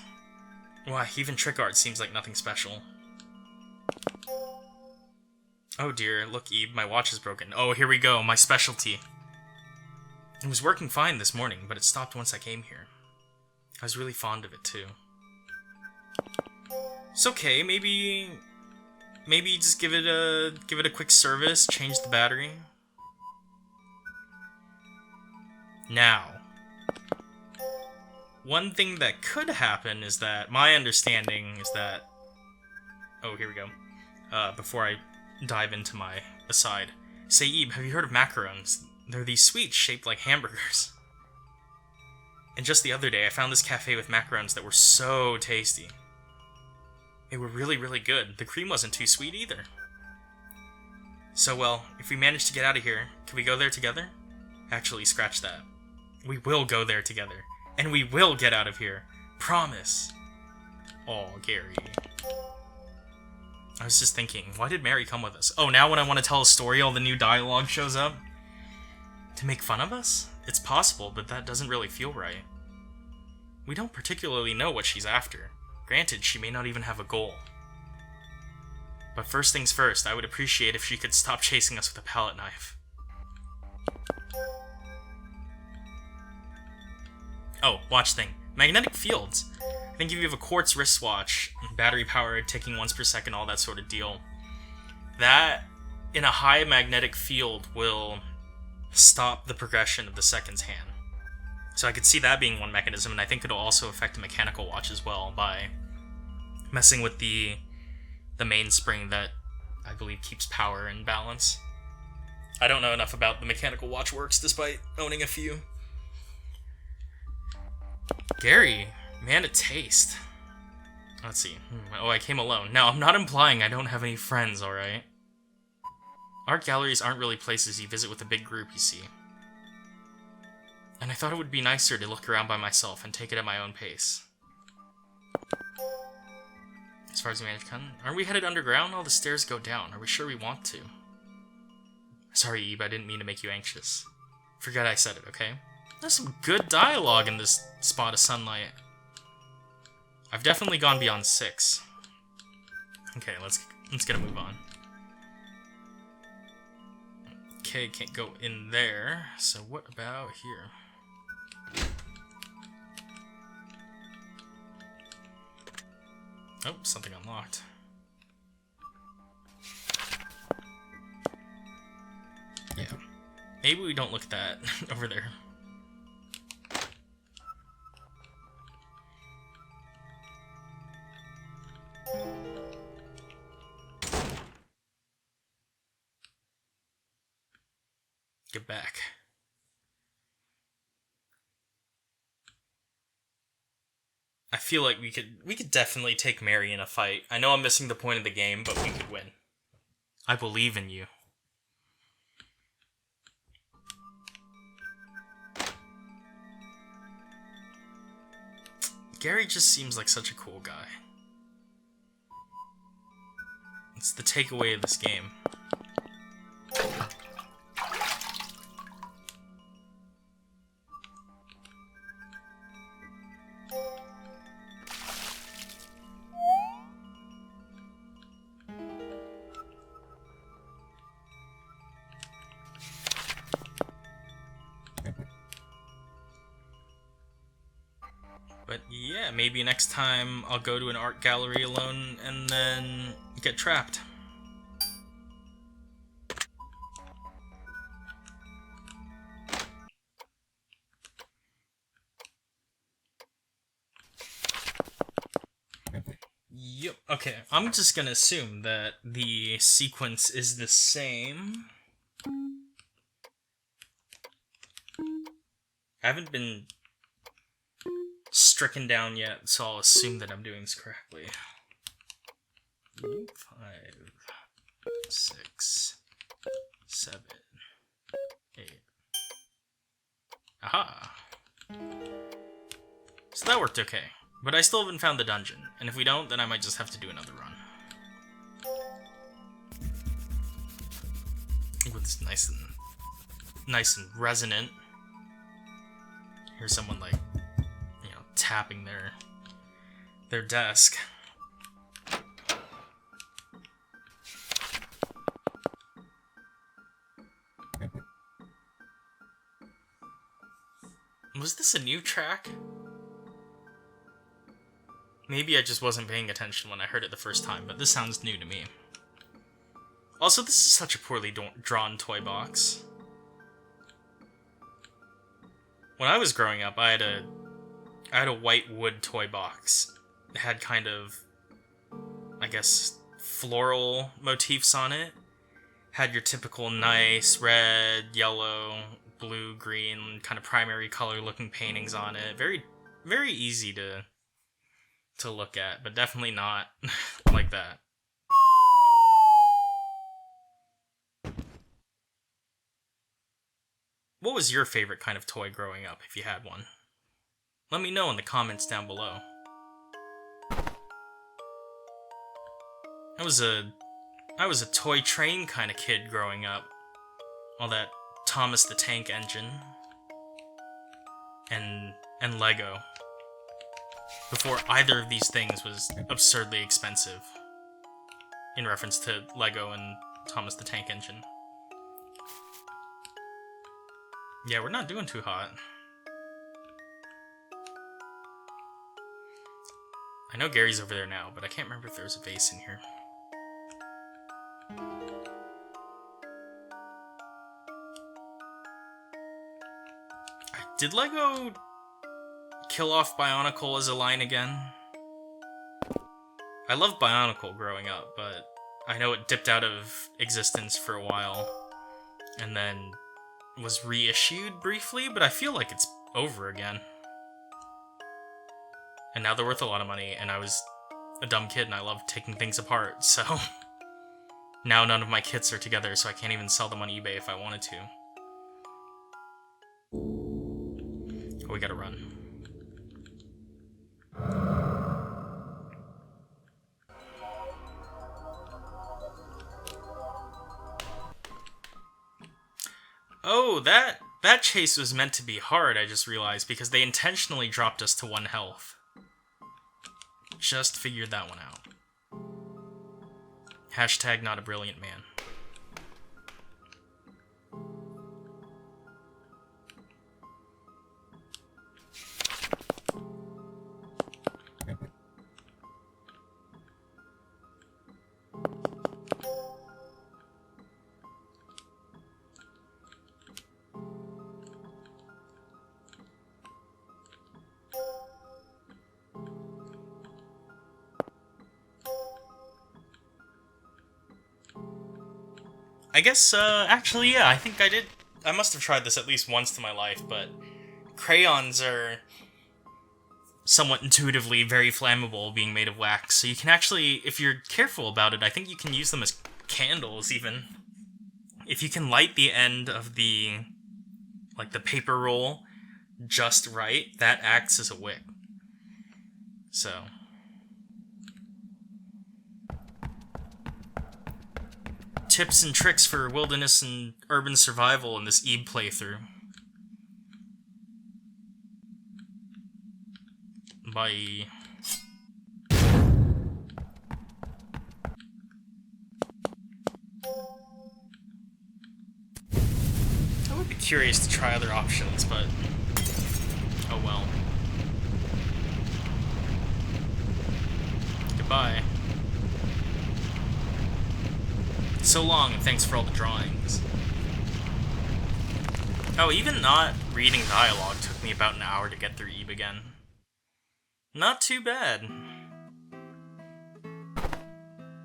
Why, even trick art seems like nothing special. Oh dear, look Eve, my watch is broken. Oh, here we go, my specialty. It was working fine this morning, but it stopped once I came here. I was really fond of it too. It's okay, maybe maybe just give it a quick service, change the battery. Now, one thing that could happen is that my understanding is that. Oh, here we go. Before I dive into my aside, Saeeb, have you heard of macarons? They're these sweets shaped like hamburgers. And just the other day, I found this cafe with macarons that were so tasty. They were really, really good. The cream wasn't too sweet either. So, well, if we manage to get out of here, can we go there together? Actually, scratch that. We will go there together. And we will get out of here. Promise. Oh, Gary. I was just thinking, why did Mary come with us? Oh, now when I want to tell a story, all the new dialogue shows up? To make fun of us? It's possible, but that doesn't really feel right. We don't particularly know what she's after. Granted, she may not even have a goal. But first things first, I would appreciate if she could stop chasing us with a palette knife. Oh, watch thing. Magnetic fields. I think if you have a quartz wristwatch, battery power ticking once per second, all that sort of deal, that, in a high magnetic field, will stop the progression of the seconds hand. So I could see that being one mechanism, and I think it'll also affect a mechanical watch as well by messing with the mainspring that I believe keeps power in balance. I don't know enough about the mechanical watch works, despite owning a few. Gary, man, a taste. Let's see. Oh, I came alone. Now, I'm not implying I don't have any friends, alright? Art galleries aren't really places you visit with a big group, you see. And I thought it would be nicer to look around by myself and take it at my own pace. As far as we manage to come, aren't we headed underground? All the stairs go down. Are we sure we want to? Sorry, Eve, I didn't mean to make you anxious. Forget I said it, okay? There's some good dialogue in this spot of sunlight. I've definitely gone beyond 6. Okay, let's get a move on. Okay, can't go in there. So what about here? Oh, something unlocked. Yeah. Maybe we don't look at that over there. Get back. I feel like we could definitely take Mary in a fight. I know I'm missing the point of the game, but we could win. I believe in you. Gary just seems like such a cool guy. It's the takeaway of this game. But yeah, maybe next time I'll go to an art gallery alone and then get trapped. Yep. Okay, I'm just gonna assume that the sequence is the same. I haven't been stricken down yet, so I'll assume that I'm doing this correctly. 5, 6, 7, 8. Aha! So that worked okay. But I still haven't found the dungeon, and if we don't, then I might just have to do another run. Ooh, it's nice and resonant. Here's someone like, you know, tapping their desk. Was this a new track? Maybe I just wasn't paying attention when I heard it the first time, but this sounds new to me. Also, this is such a poorly drawn toy box. When I was growing up, I had a white wood toy box. It had kind of, I guess, floral motifs on it. Had your typical nice red, yellow, blue, green, kind of primary color looking paintings on it. Very, very easy to look at, but definitely not like that. What was your favorite kind of toy growing up, if you had one? Let me know in the comments down below. I was a toy train kind of kid growing up. All that Thomas the Tank Engine and Lego. Before either of these things was absurdly expensive. In reference to Lego and Thomas the Tank Engine. Yeah, we're not doing too hot. I know Gary's over there now, but I can't remember if there's a vase in here. Did Lego kill off Bionicle as a line again? I loved Bionicle growing up, but I know it dipped out of existence for a while, and then was reissued briefly, but I feel like it's over again. And now they're worth a lot of money, and I was a dumb kid and I loved taking things apart, so now none of my kits are together, so I can't even sell them on eBay if I wanted to. Oh, we gotta run. Oh, that chase was meant to be hard, I just realized, because they intentionally dropped us to 1 health. Just figured that one out. Hashtag not a brilliant man. I guess, actually, yeah, I think I did. I must have tried this at least once in my life, but crayons are somewhat intuitively very flammable, being made of wax, so you can actually, if you're careful about it, I think you can use them as candles, even. If you can light the end of the paper roll just right, that acts as a wick. So... tips and tricks for wilderness and urban survival in this Ebe playthrough. Bye. I would be curious to try other options, but oh well. Goodbye. So long, and thanks for all the drawings. Oh, even not reading dialogue took me about an hour to get through Ebe again. Not too bad.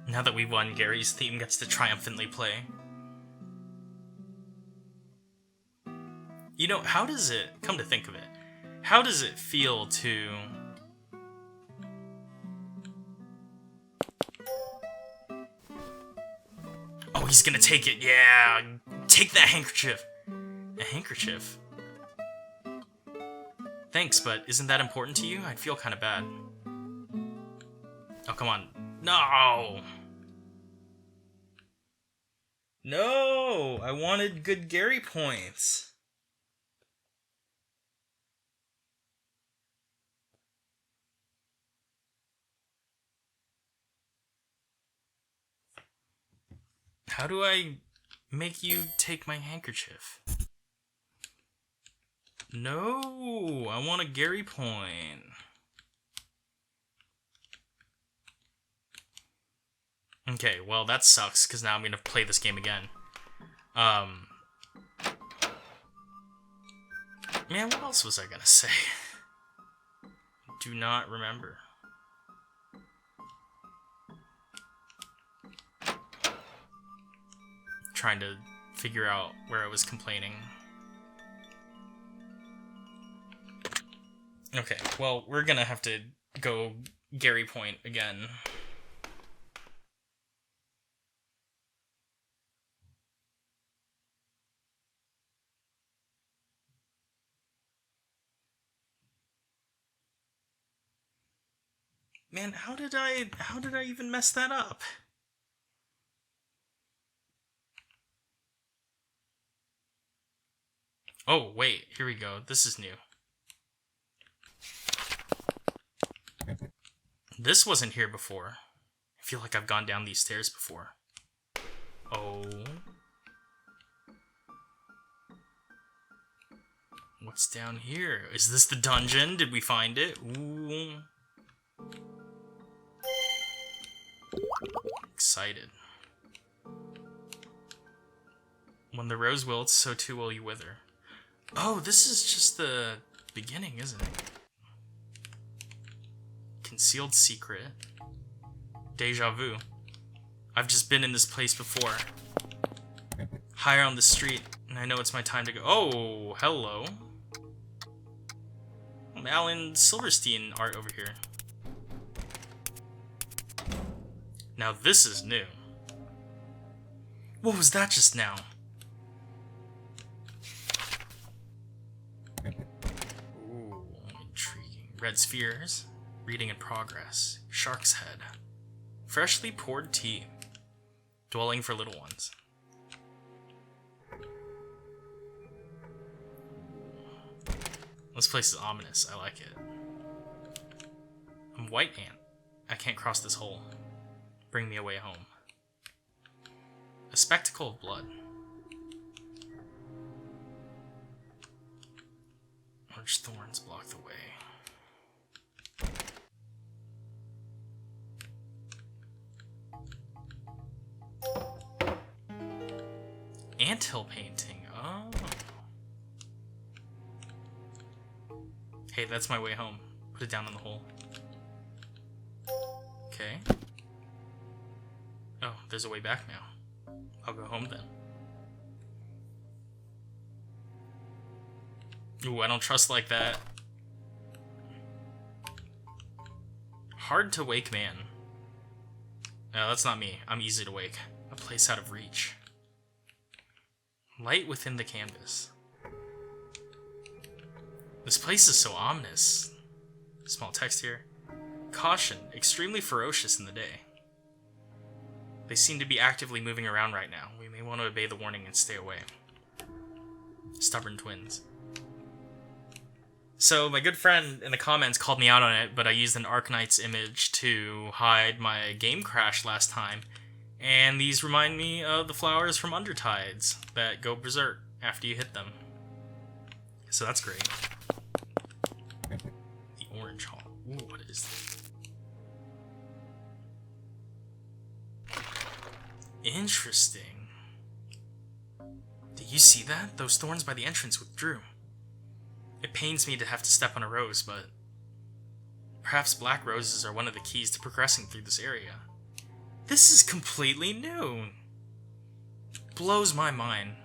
Now that we won, Gary's theme gets to triumphantly play. You know, how does it, come to think of it, how does it feel to... Oh, he's gonna take it, yeah! Take that handkerchief! A handkerchief? Thanks, but isn't that important to you? I'd feel kinda bad. Oh, come on. No! No! I wanted good Gary points. How do I make you take my handkerchief? No, I want a Gary point. Okay, well that sucks, because now I'm gonna play this game again. Man, what else was I gonna say? Do not remember. Trying to figure out where I was complaining. Okay, well, we're gonna have to go Gary Point again. Man, how did I even mess that up? Oh, wait, here we go. This is new. This wasn't here before. I feel like I've gone down these stairs before. Oh. What's down here? Is this the dungeon? Did we find it? Ooh. Excited. When the rose wilts, so too will you wither. Oh, this is just the beginning, isn't it? Concealed secret. Deja vu. I've just been in this place before. Higher on the street, and I know it's my time to go. Oh, hello. Alan Silverstein art over here. Now this is new. What was that just now? Ooh, intriguing. Red spheres. Reading in progress. Shark's head. Freshly poured tea. Dwelling for little ones. This place is ominous. I like it. I'm white ant. I can't cross this hole. Bring me away home. A spectacle of blood. Orange thorns block the way. Anthill painting. Oh. Hey, that's my way home. Put it down in the hole. Okay. Oh, there's a way back now. I'll go home then. Ooh, I don't trust like that. Hard to wake man. No, that's not me. I'm easy to wake. A place out of reach. Light within the canvas. This place is so ominous. Small text here. Caution, extremely ferocious in the day. They seem to be actively moving around right now. We may want to obey the warning and stay away. Stubborn twins. So my good friend in the comments called me out on it, but I used an Arknight's image to hide my game crash last time. And these remind me of the flowers from Undertides that go berserk after you hit them. So that's great. The orange hall. Ooh, what is that? Interesting. Did you see that? Those thorns by the entrance withdrew. It pains me to have to step on a rose, but perhaps black roses are one of the keys to progressing through this area. This is completely new. Blows my mind.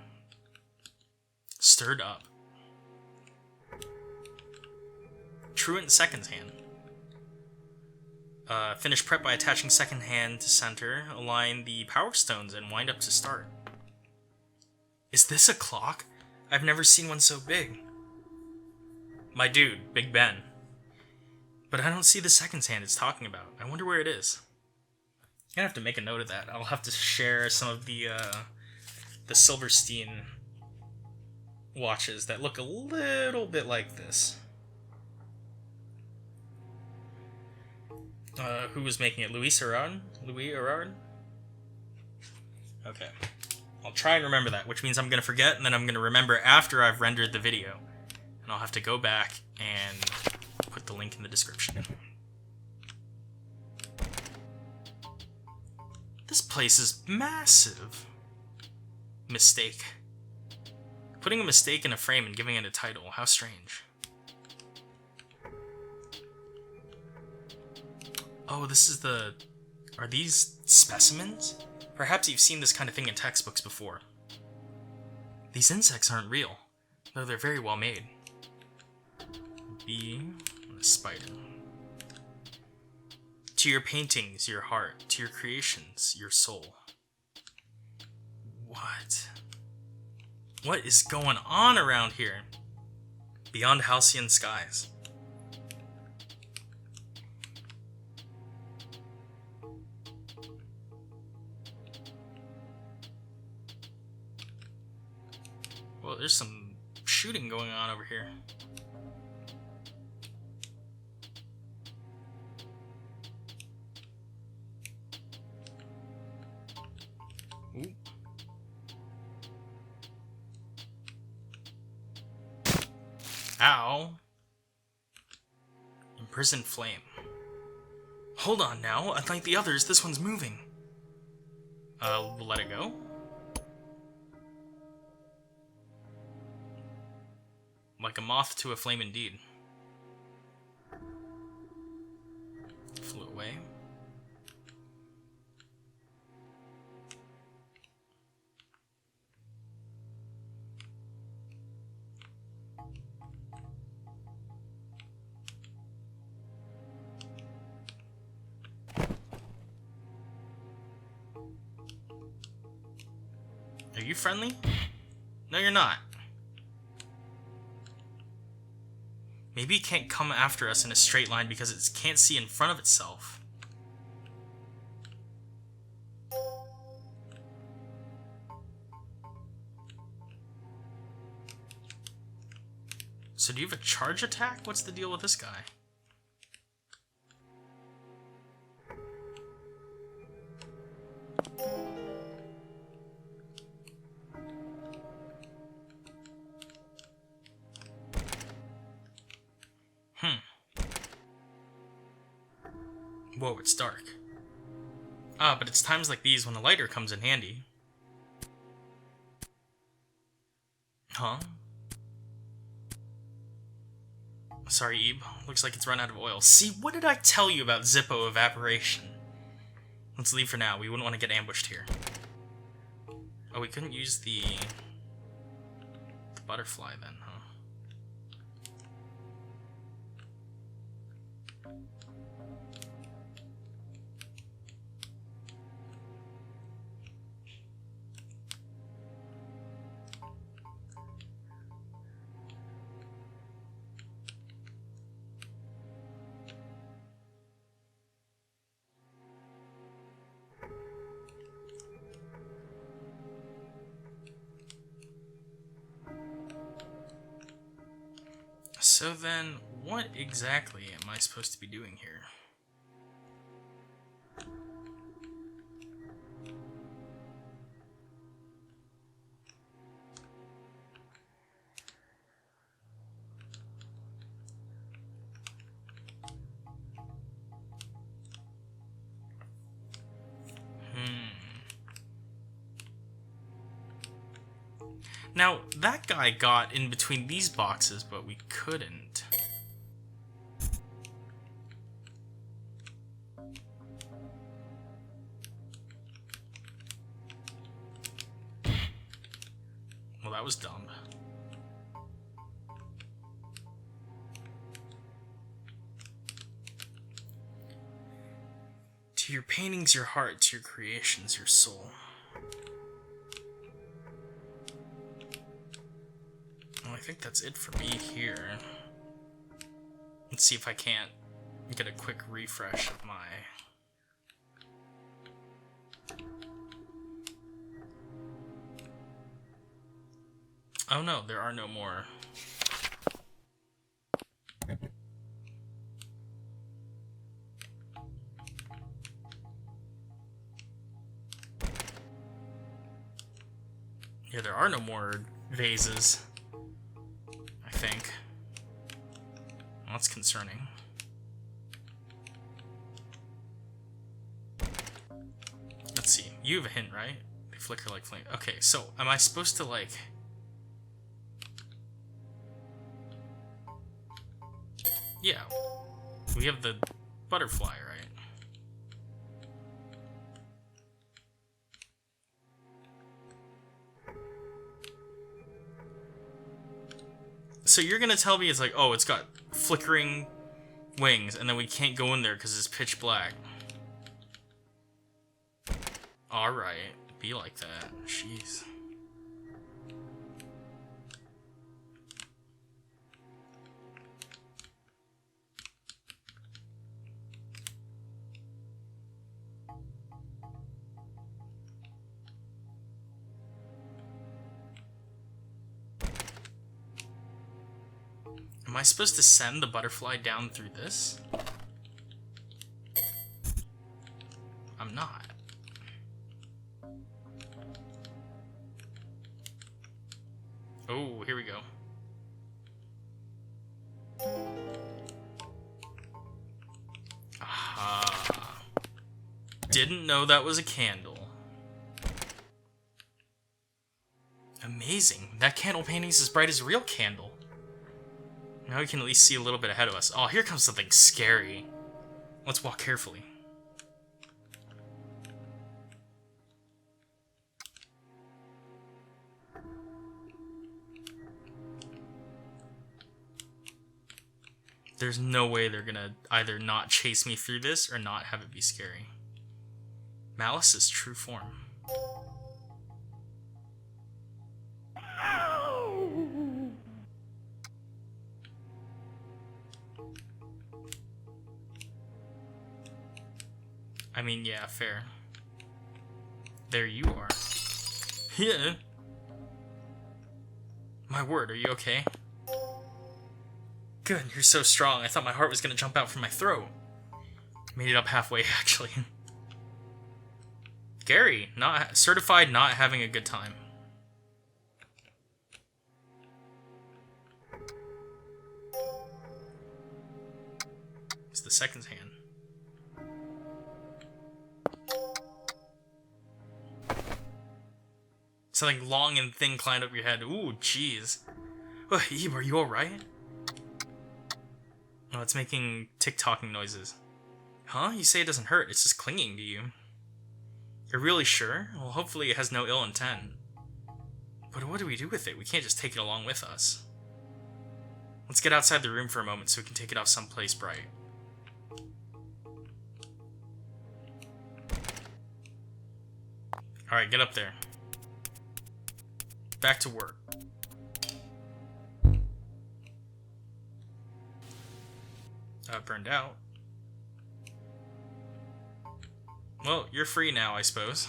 Stirred up. Truant second hand. Finish prep by attaching second hand to center, align the power stones, and wind up to start. Is this a clock? I've never seen one so big. My dude, Big Ben. But I don't see the second hand it's talking about. I wonder where it is. I'm gonna have to make a note of that. I'll have to share some of the Silverstein watches that look a little bit like this. Who was making it? Louis Erard? Louis Erard? Okay. I'll try and remember that, which means I'm going to forget, and then I'm going to remember after I've rendered the video. And I'll have to go back and put the link in the description. The This place is massive. Mistake. Putting a mistake in a frame and giving it a title. How strange. Oh, this is the... Are these specimens? Perhaps you've seen this kind of thing in textbooks before. These insects aren't real, though they're very well made. Bee, and a spider. To your paintings, your heart. To your creations, your soul. What? What is going on around here? Beyond halcyon skies. Well, there's some shooting going on over here. Ooh. Ow. Imprisoned flame. Hold on now, unlike the others, this one's moving. We'll let it go? Like a moth to a flame indeed. Flew away. Are you friendly? No, you're not. Maybe it can't come after us in a straight line because it can't see in front of itself. So do you have a charge attack? What's the deal with this guy? Whoa, it's dark. Ah, but it's times like these when a lighter comes in handy. Huh? Sorry, Ebe. Looks like it's run out of oil. See, what did I tell you about Zippo evaporation? Let's leave for now. We wouldn't want to get ambushed here. Oh, we couldn't use the butterfly then, huh? So then, what exactly am I supposed to be doing here? Now, that guy got in between these boxes, but we couldn't. Well, that was dumb. To your paintings, your heart. To your creations, your soul. I think that's it for me here. Let's see if I can't get a quick refresh of my... Oh no, there are no more. Yeah, there are no more vases. I think. Well, that's concerning. Let's see. You have a hint, right? They flicker like flame. Okay, so am I supposed to, like... Yeah. We have the butterfly, right? So you're gonna tell me it's like, oh, it's got flickering wings, and then we can't go in there because it's pitch black. Alright, be like that. Jeez. Am I supposed to send the butterfly down through this? I'm not. Oh, here we go. Aha. Didn't know that was a candle. Amazing. That candle painting's as bright as a real candle. Now we can at least see a little bit ahead of us. Oh, here comes something scary. Let's walk carefully. There's no way they're gonna either not chase me through this or not have it be scary. Malice's true form. I mean, yeah, fair. There you are. Yeah. My word, are you okay? Good, you're so strong. I thought my heart was gonna jump out from my throat. Made it up halfway, actually. Gary, not certified not having a good time. It's the second hand. Something long and thin climbed up your head. Ooh, jeez. Oh, Eve, are you alright? Oh, it's making tick-tocking noises. Huh? You say it doesn't hurt, it's just clinging to you. You're really sure? Well, hopefully it has no ill intent. But what do we do with it? We can't just take it along with us. Let's get outside the room for a moment so we can take it off someplace bright. Alright, get up there. Back to work. Burned out. Well, you're free now, I suppose.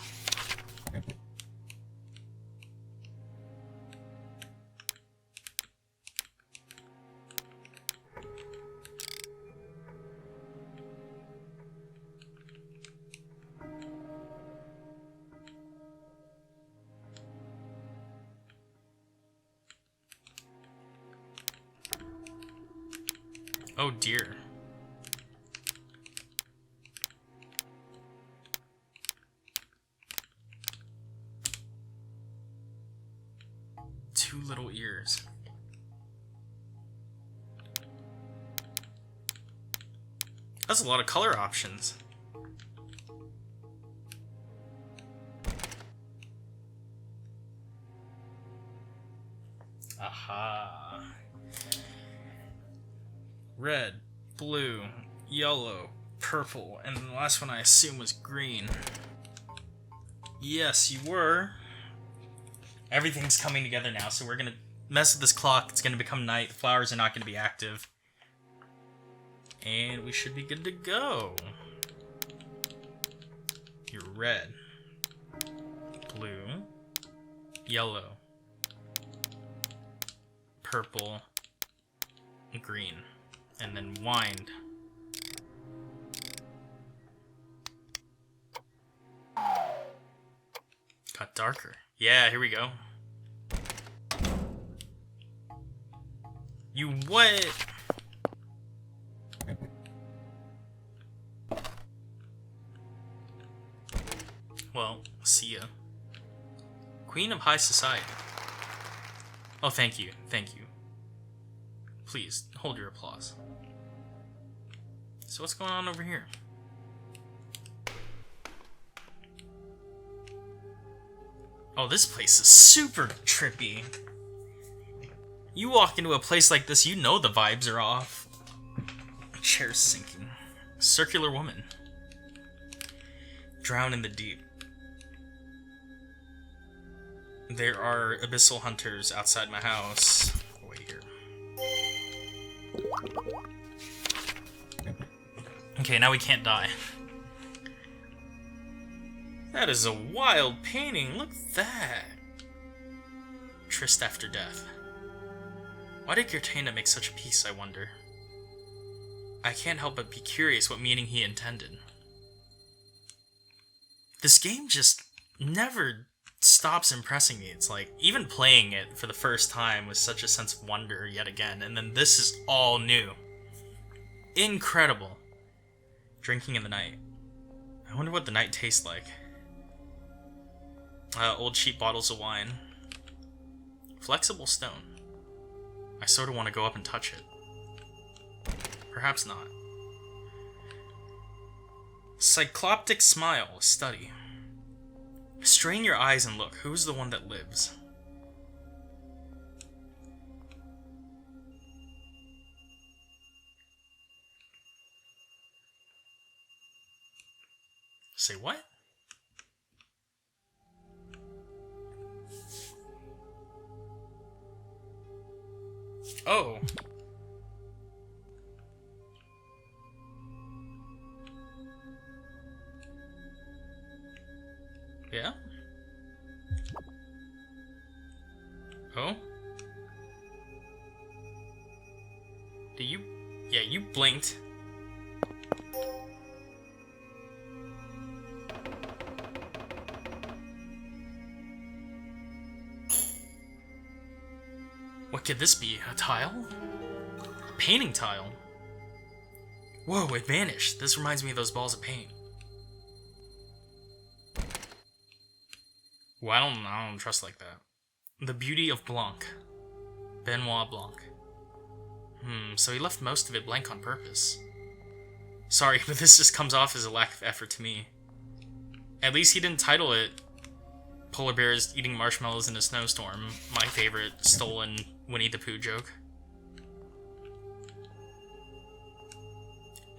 Oh dear. Two little ears. That's a lot of color options. Aha. Red, blue, yellow, purple, and the last one I assume was green. Yes, you were. Everything's coming together now, so we're gonna mess with this clock. It's gonna become night. The flowers are not gonna be active. And we should be good to go. You're red, blue, yellow, purple, green, and then wind. Got darker. Yeah, here we go. You what? Well, See ya. Queen of High Society. Oh, thank you. Thank you. Please, hold your applause. So what's going on over here? Oh, this place is super trippy. You walk into a place like this, you know the vibes are off. Chair's sinking. Circular woman. Drown in the deep. There are abyssal hunters outside my house. Wait here. Okay, now we can't die. That is a wild painting. Look at that. Tryst after death. Why did Gertana make such a piece, I wonder? I can't help but be curious what meaning he intended. This game just never stops impressing me. It's like, even playing it for the first time was such a sense of wonder yet again, and then this is all new. Incredible. Drinking in the night. I wonder what the night tastes like. Old cheap bottles of wine. Flexible stone. I sort of want to go up and touch it. Perhaps not. Cycloptic smile, a study. Strain your eyes and look. Who's the one that lives? Say what? Oh. Yeah? Oh? Do you... Yeah, you blinked. What could this be? A tile? A painting tile? Whoa, it vanished. This reminds me of those balls of paint. Well, I don't trust like that. The beauty of Blanc. Benoit Blanc. So he left most of it blank on purpose. Sorry, but this just comes off as a lack of effort to me. At least he didn't title it Polar Bears Eating Marshmallows in a Snowstorm, my favorite stolen Winnie the Pooh joke.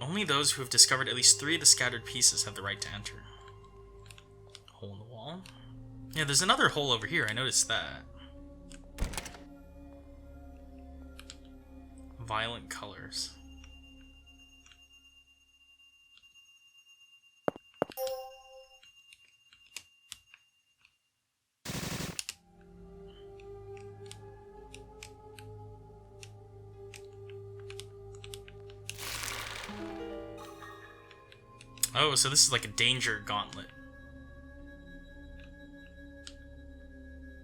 Only those who have discovered at least 3 of the scattered pieces have the right to enter. Hole in the wall? Yeah, there's another hole over here, I noticed that. Violent colors. Oh, so this is like a danger gauntlet.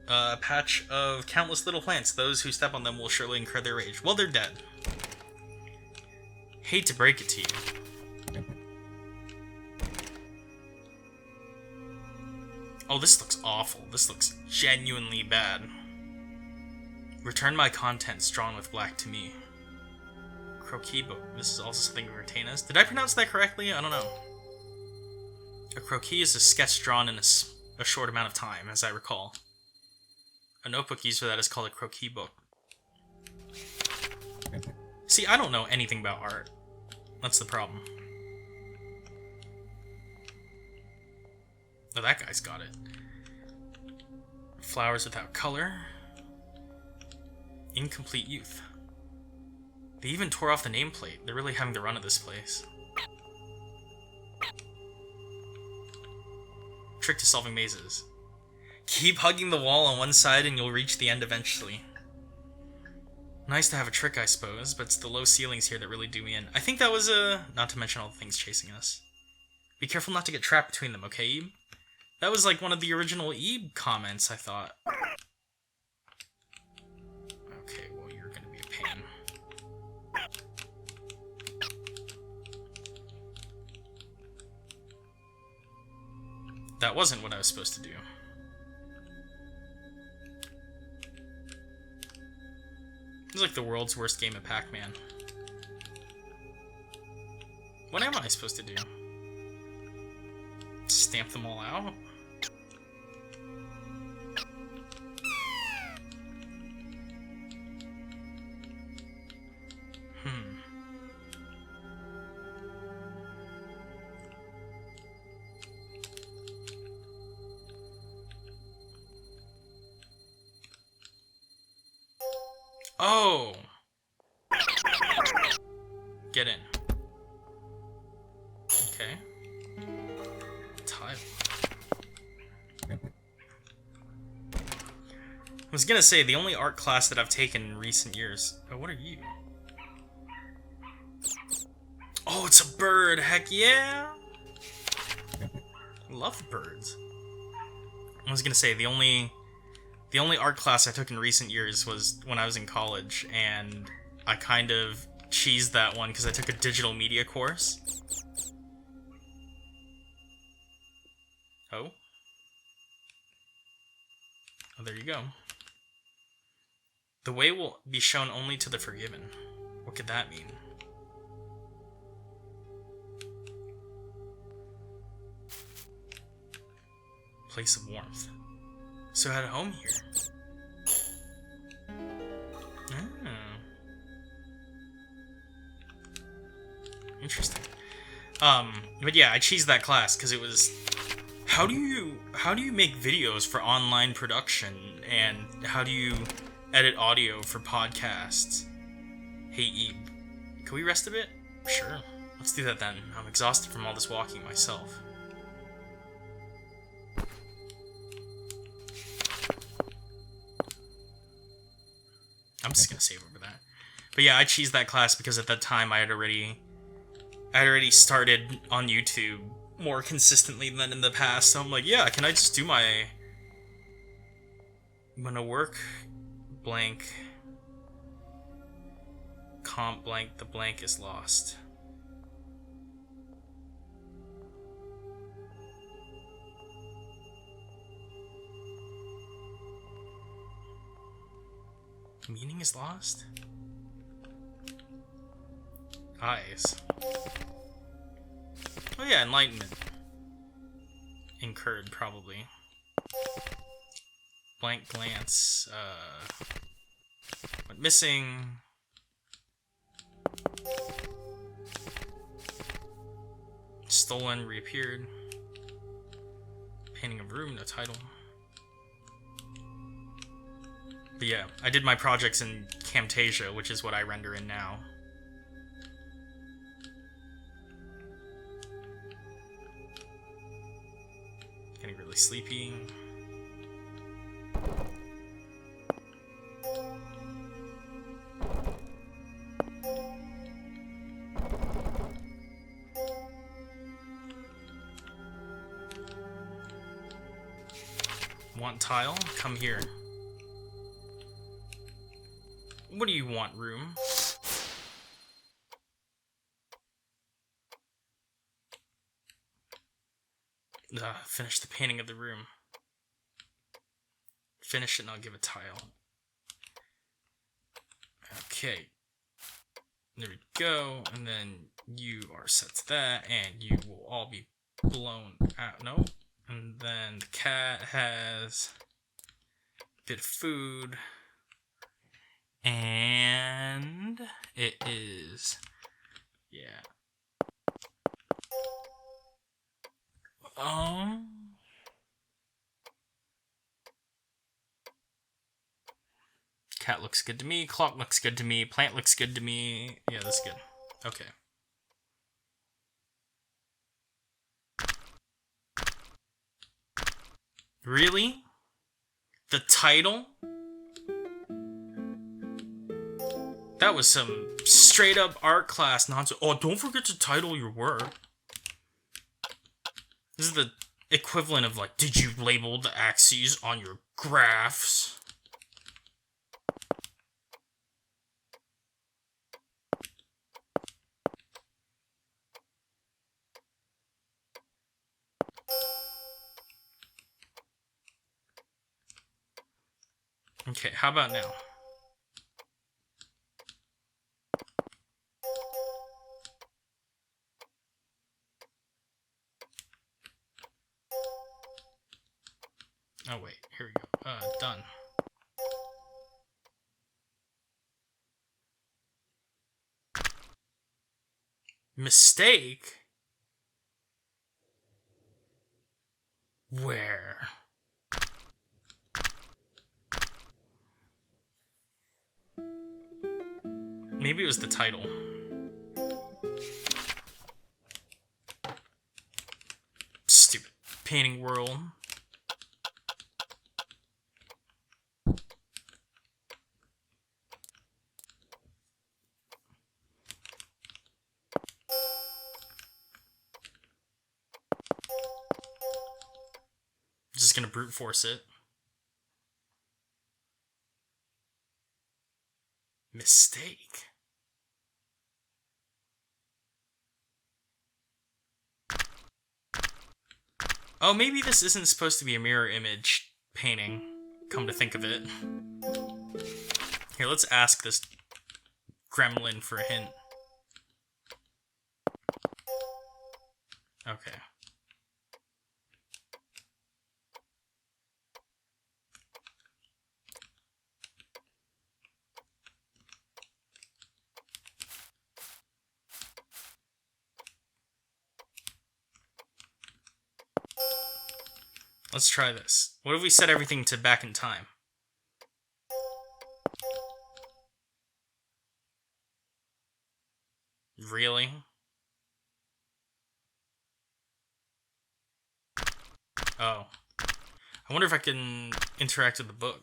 A patch of countless little plants. Those who step on them will surely incur their rage. Well, they're dead. Hate to break it to you. Oh, this looks awful. This looks genuinely bad. Return my contents drawn with black to me. Croquis book. This is also something Gertana's. Did I pronounce that correctly? I don't know. A croquis is a sketch drawn in a short amount of time, as I recall. A notebook used for that is called a croquis book. See, I don't know anything about art. That's the problem. Oh, that guy's got it. Flowers without color. Incomplete youth. They even tore off the nameplate. They're really having the run of this place. Trick to solving mazes. Keep hugging the wall on one side and you'll reach the end eventually. Nice to have a trick, I suppose, but it's the low ceilings here that really do me in. I think that was not to mention all the things chasing us. Be careful not to get trapped between them, okay, Ebe? That was like one of the original Ebe comments, I thought. Okay, well, you're gonna be a pain. That wasn't what I was supposed to do. It's like the world's worst game of Pac-Man. What am I supposed to do? Stamp them all out? Oh! Get in. Okay. Tile. I was gonna say, the only art class that I've taken in recent years... Oh, what are you? Oh, it's a bird! Heck yeah! I love birds. I was gonna say, the only art class I took in recent years was when I was in college, and I kind of cheesed that one because I took a digital media course. Oh. Oh, there you go. The way will be shown only to the forgiven. What could that mean? Place of warmth. So at home here. Interesting. But yeah, I cheesed that class because it was how do you make videos for online production, and how do you edit audio for podcasts? Hey Ebe, can we rest a bit? Sure. Let's do that then. I'm exhausted from all this walking myself. I'm just gonna save over that. But yeah, I cheesed that class because at that time I had already started on YouTube more consistently than in the past. So I'm like, yeah, can I just do my... I'm gonna work blank comp blank, the blank is lost. Meaning is lost? Eyes. Oh yeah, enlightenment. Incurred, probably. Blank glance, went missing. Stolen, reappeared. Painting of room, no title. But yeah, I did my projects in Camtasia, which is what I render in now. Getting really sleepy. Want tile? Come here. What do you want, room? Finish the painting of the room. Finish it and I'll give a tile. Okay. There we go. And then you are set to that, and you will all be blown out. Nope. And then the cat has a bit of food. And it is, yeah. Cat looks good to me. Clock looks good to me. Plant looks good to me. Yeah, that's good. Okay. Really? The title? That was some straight up art class nonsense. Oh, don't forget to title your work. This is the equivalent of like, did you label the axes on your graphs? Okay, how about now? Oh wait, here we go. Done. Mistake? Where? Maybe it was the title. Stupid painting world. Just gonna brute force it. Mistake. Oh, maybe this isn't supposed to be a mirror image painting, come to think of it. Here, let's ask this gremlin for a hint. Okay. Let's try this. What if we set everything to back in time? Really? Oh. I wonder if I can interact with the book.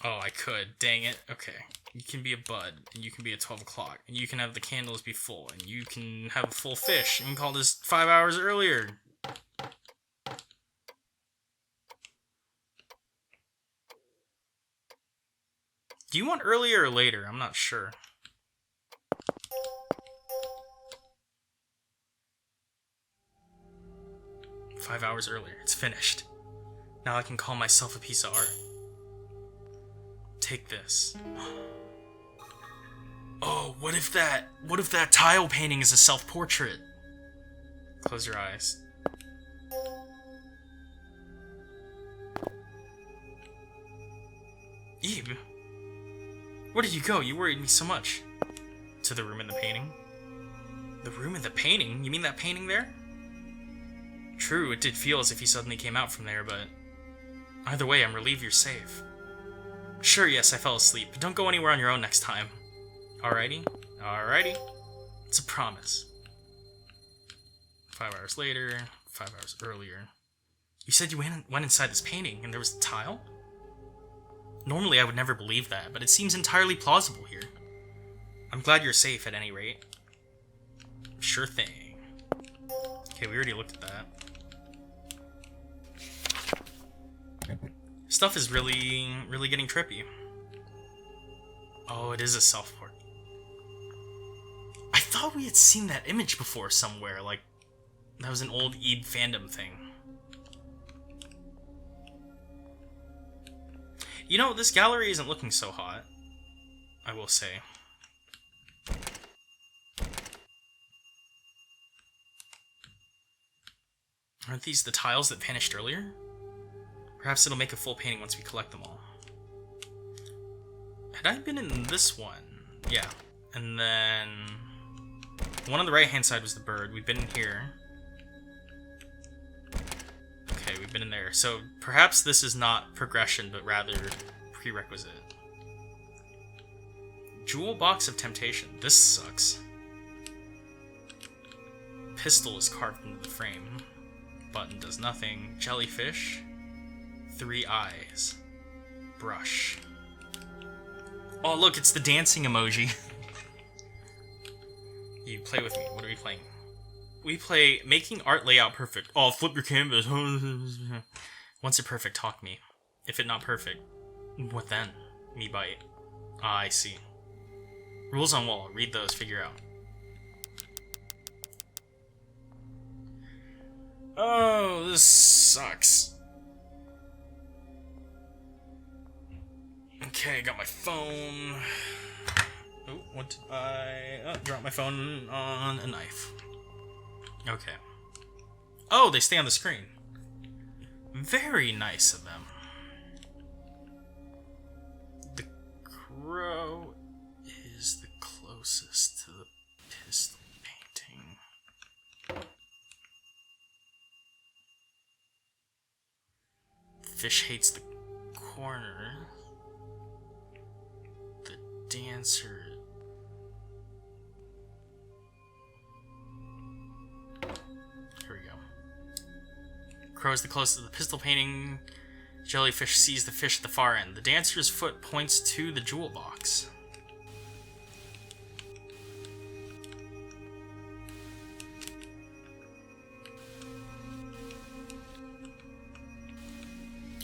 Oh, I could. Dang it. Okay. You can be a bud, and you can be at 12 o'clock, and you can have the candles be full, and you can have a full fish, and call this 5 hours earlier. Do you want earlier or later? I'm not sure. "5 hours earlier. It's finished. Now I can call myself a piece of art. Take this." Oh, what if that tile painting is a self-portrait? Close your eyes. Eve, where did you go? You worried me so much. To the room in the painting. The room in the painting? You mean that painting there? True, it did feel as if he suddenly came out from there, but either way, I'm relieved you're safe. Sure, yes, I fell asleep, but don't go anywhere on your own next time. Alrighty? Alrighty. It's a promise. 5 hours later, 5 hours earlier. You said you went inside this painting and there was a tile? Normally I would never believe that, but it seems entirely plausible here. I'm glad you're safe at any rate. Sure thing. Okay, we already looked at that. Stuff is really getting trippy. Oh, it is a self-portrait. I thought we had seen that image before somewhere, like that was an old Eve fandom thing. You know, this gallery isn't looking so hot, I will say. Aren't these the tiles that vanished earlier? Perhaps it'll make a full painting once we collect them all. Had I been in this one? Yeah. And then the one on the right-hand side was the bird. We've been in here. Okay, we've been in there. So perhaps this is not progression, but rather prerequisite. Jewel box of temptation. This sucks. Pistol is carved into the frame. Button does nothing. Jellyfish. 3 eyes. Brush. Oh, look, it's the dancing emoji. You play with me. What are we playing? We play Making Art Layout Perfect. Oh, flip your canvas. Once it perfect, talk me. If it not perfect, what then? Me bite. Ah, I see. Rules on wall. Read those. Figure out. Oh, this sucks. Okay, got my phone. Oh, what did I... Oh, dropped my phone on a knife. Okay. Oh, they stay on the screen. Very nice of them. The crow is the closest to the pistol painting. Fish hates the corner. The dancer... Here we go. Crow is the closest to the pistol painting. Jellyfish sees the fish at the far end. The dancer's foot points to the jewel box.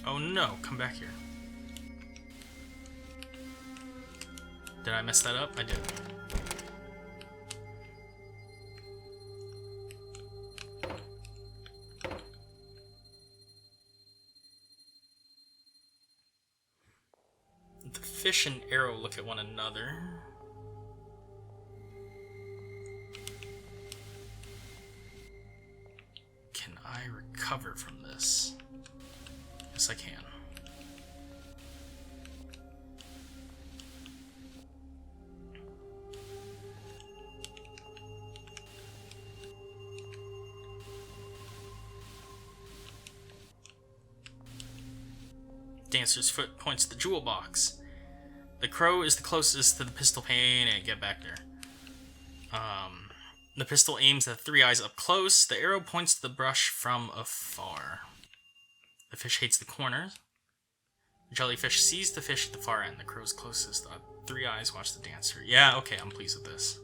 Oh no, come back here. Did I mess that up? I did. The fish and arrow look at one another. Can I recover from this? Yes, I can. Dancer's foot points to the jewel box. The crow is the closest to the pistol pane. And get back there. The pistol aims at the three eyes up close. The arrow points to the brush from afar. The fish hates the corners. The jellyfish sees the fish at the far end. The crow's closest. Three eyes watch the dancer. Yeah, okay, I'm pleased with this.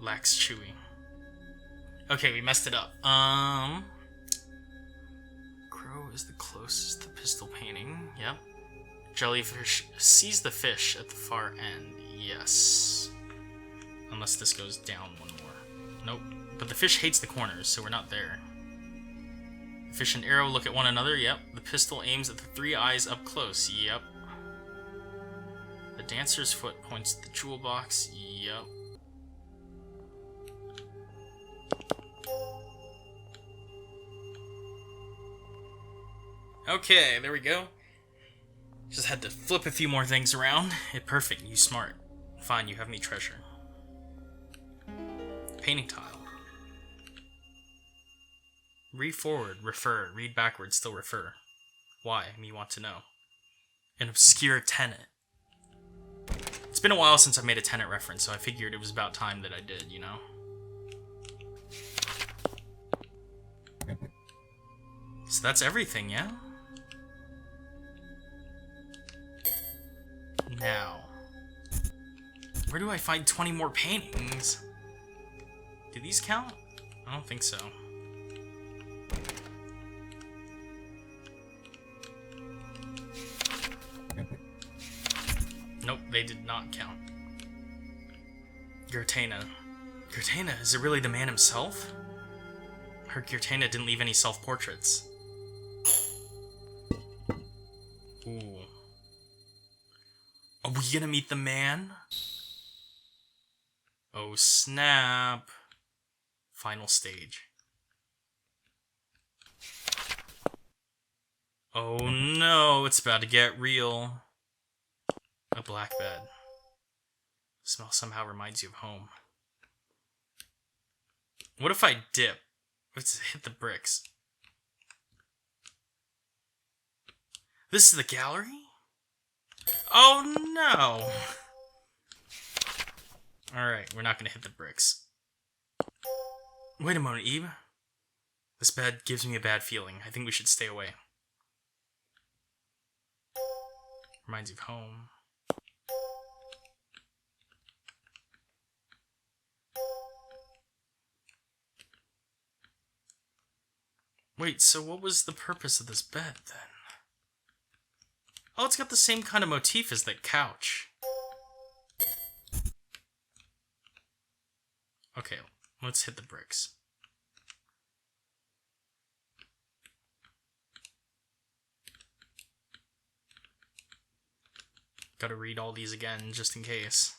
Lacks chewy. Okay, we messed it up. Crow is the closest to pistol painting. Yep. Jellyfish sees the fish at the far end. Yes. Unless this goes down one more. Nope. But the fish hates the corners, so we're not there. The fish and arrow look at one another. Yep. The pistol aims at the three eyes up close. Yep. The dancer's foot points to the jewel box. Yep. Okay, there we go. Just had to flip a few more things around. Perfect, you smart. Fine, you have me treasure. Painting tile. Read forward, refer. Read backward, still refer. Why? Me want to know. An obscure tenet. It's been a while since I made a tenet reference, so I figured it was about time that I did, you know? So that's everything, yeah? Now, where do I find 20 more paintings? Do these count? I don't think so. Nope, they did not count. Gürtana. Gürtana, is it really the man himself? I heard Gürtana didn't leave any self-portraits. Ooh. Are we gonna meet the man? Oh snap. Final stage. Oh no, it's about to get real. A black bed. The smell somehow reminds you of home. What if I dip? Let's hit the bricks. This is the gallery? Oh no! Alright, we're not gonna hit the bricks. Wait a moment, Eve. This bed gives me a bad feeling. I think we should stay away. Reminds you of home. Wait, so what was the purpose of this bed, then? Oh, it's got the same kind of motif as that couch. Okay, let's hit the bricks. Gotta read all these again, just in case.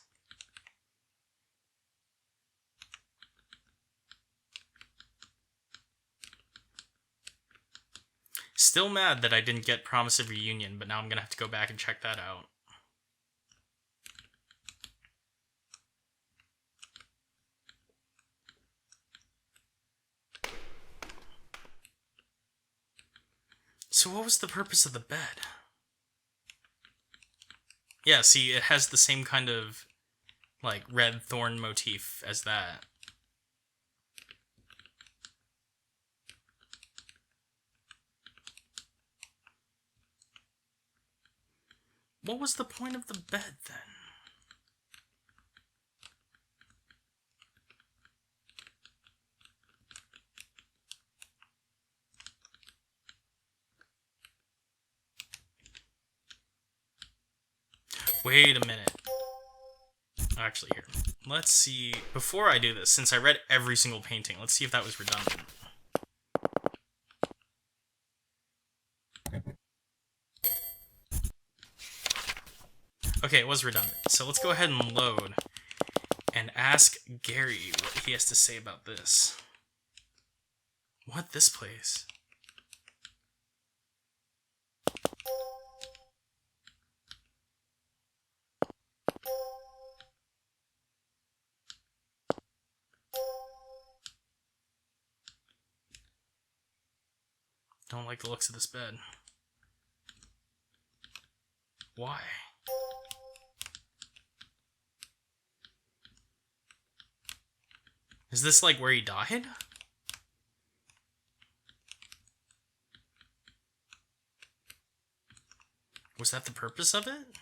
Still mad that I didn't get Promise of Reunion, but now I'm gonna have to go back and check that out. So what was the purpose of the bed? Yeah, see, it has the same kind of, like, red thorn motif as that. What was the point of the bed, then? Wait a minute. Actually, here. Let's see. Before I do this, since I read every single painting, let's see if that was redundant. Okay, it was redundant. So let's go ahead and load and ask Gary what he has to say about this. What, this place? Don't like the looks of this bed. Why? Is this like where he died? Was that the purpose of it?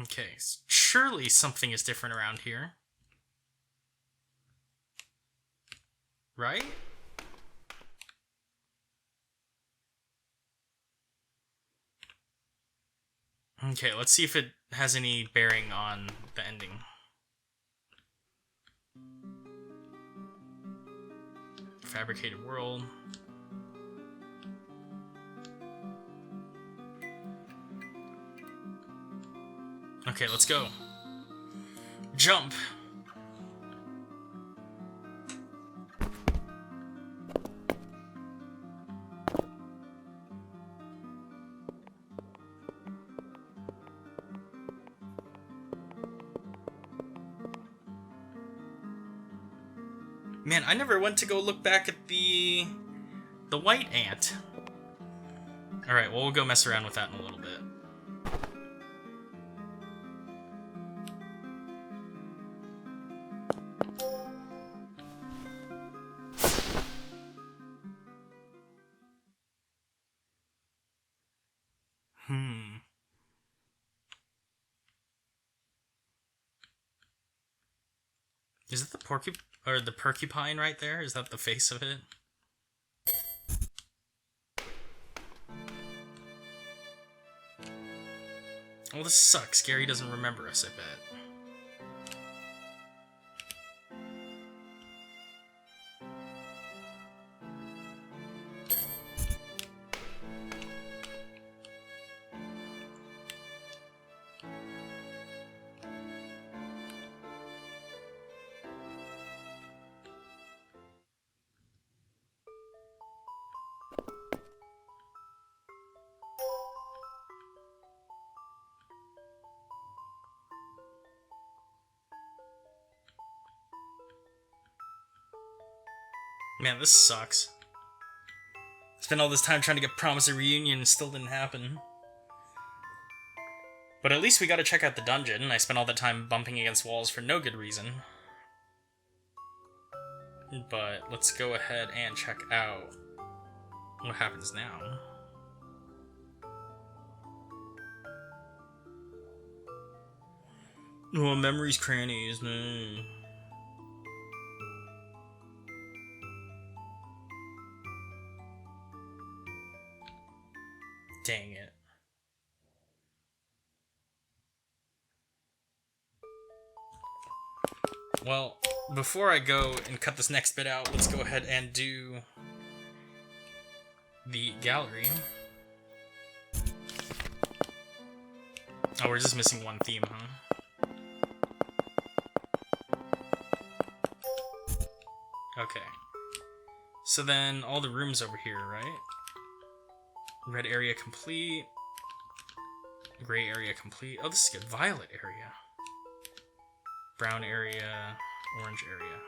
Okay, surely something is different around here. Right? Okay, let's see if it has any bearing on the ending. Fabricated world. Okay, let's go. Jump! Man, I never went to go look back at the white ant. Alright, well, we'll go mess around with that in a little bit. Is it the porcupine right there? Is that the face of it? Well, this sucks. Gary doesn't remember us, I bet. Man, this sucks. Spent all this time trying to get Promise of Reunion and still didn't happen. But at least we got to check out the dungeon, and I spent all that time bumping against walls for no good reason. But let's go ahead and check out what happens now. Oh, memories crannies. Dang it. Well, before I go and cut this next bit out, let's go ahead and do the gallery. Oh, we're just missing one theme, huh? Okay. So then, all the rooms over here, right? Red area complete. Gray area complete. Oh, this is good. Violet area. Brown area. Orange area.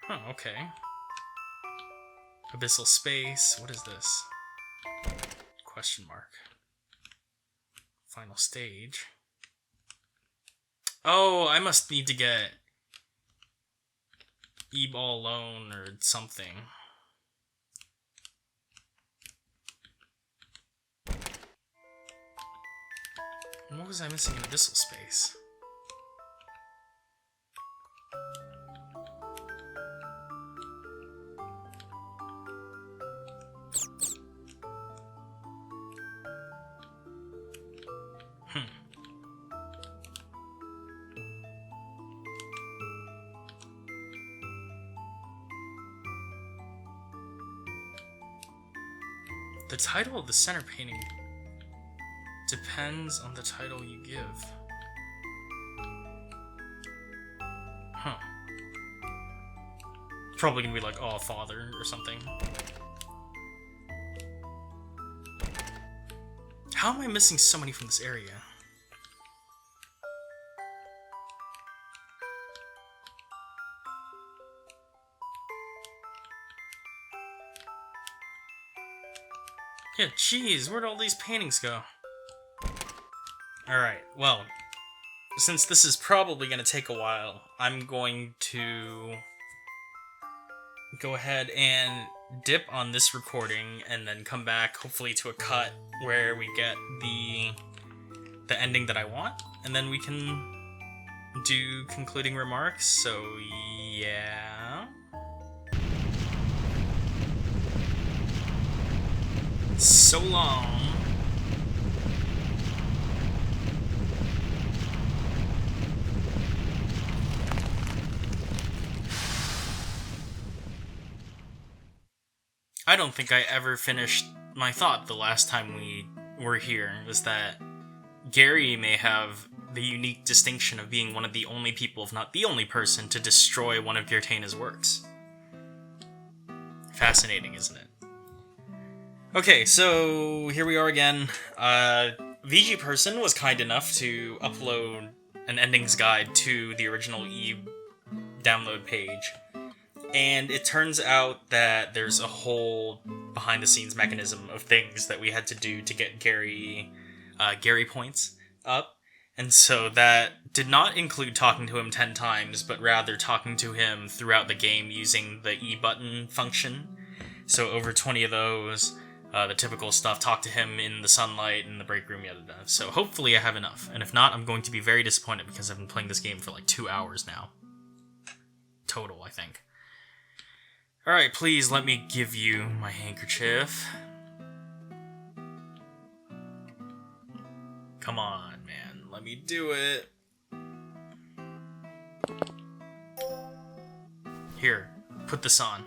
Huh, okay. Abyssal space. What is this? Question mark. Final stage. Oh, I must need to get E-ball alone or something. What was I missing in Abyssal space? The title of the center painting depends on the title you give. Huh. Probably gonna be like, oh, father, or something. How am I missing so many from this area? Yeah, jeez, where'd all these paintings go? Alright, well, since this is probably going to take a while, I'm going to go ahead and dip on this recording and then come back, hopefully to a cut where we get the ending that I want, and then we can do concluding remarks, so yeah. So long. I don't think I ever finished my thought the last time we were here, was that Gary may have the unique distinction of being one of the only people, if not the only person, to destroy one of Giratena's works. Fascinating, isn't it? Okay, so here we are again. VG Person was kind enough to upload an endings guide to the original download page. And it turns out that there's a whole behind-the-scenes mechanism of things that we had to do to get Gary points up. And so that did not include talking to him 10 times, but rather talking to him throughout the game using the E button function. So over 20 of those, the typical stuff, talk to him in the sunlight, in the break room, yada yada. So hopefully I have enough. And if not, I'm going to be very disappointed because I've been playing this game for like 2 hours now. Total, I think. Alright, please let me give you my handkerchief. Come on, man. Let me do it. Here, put this on.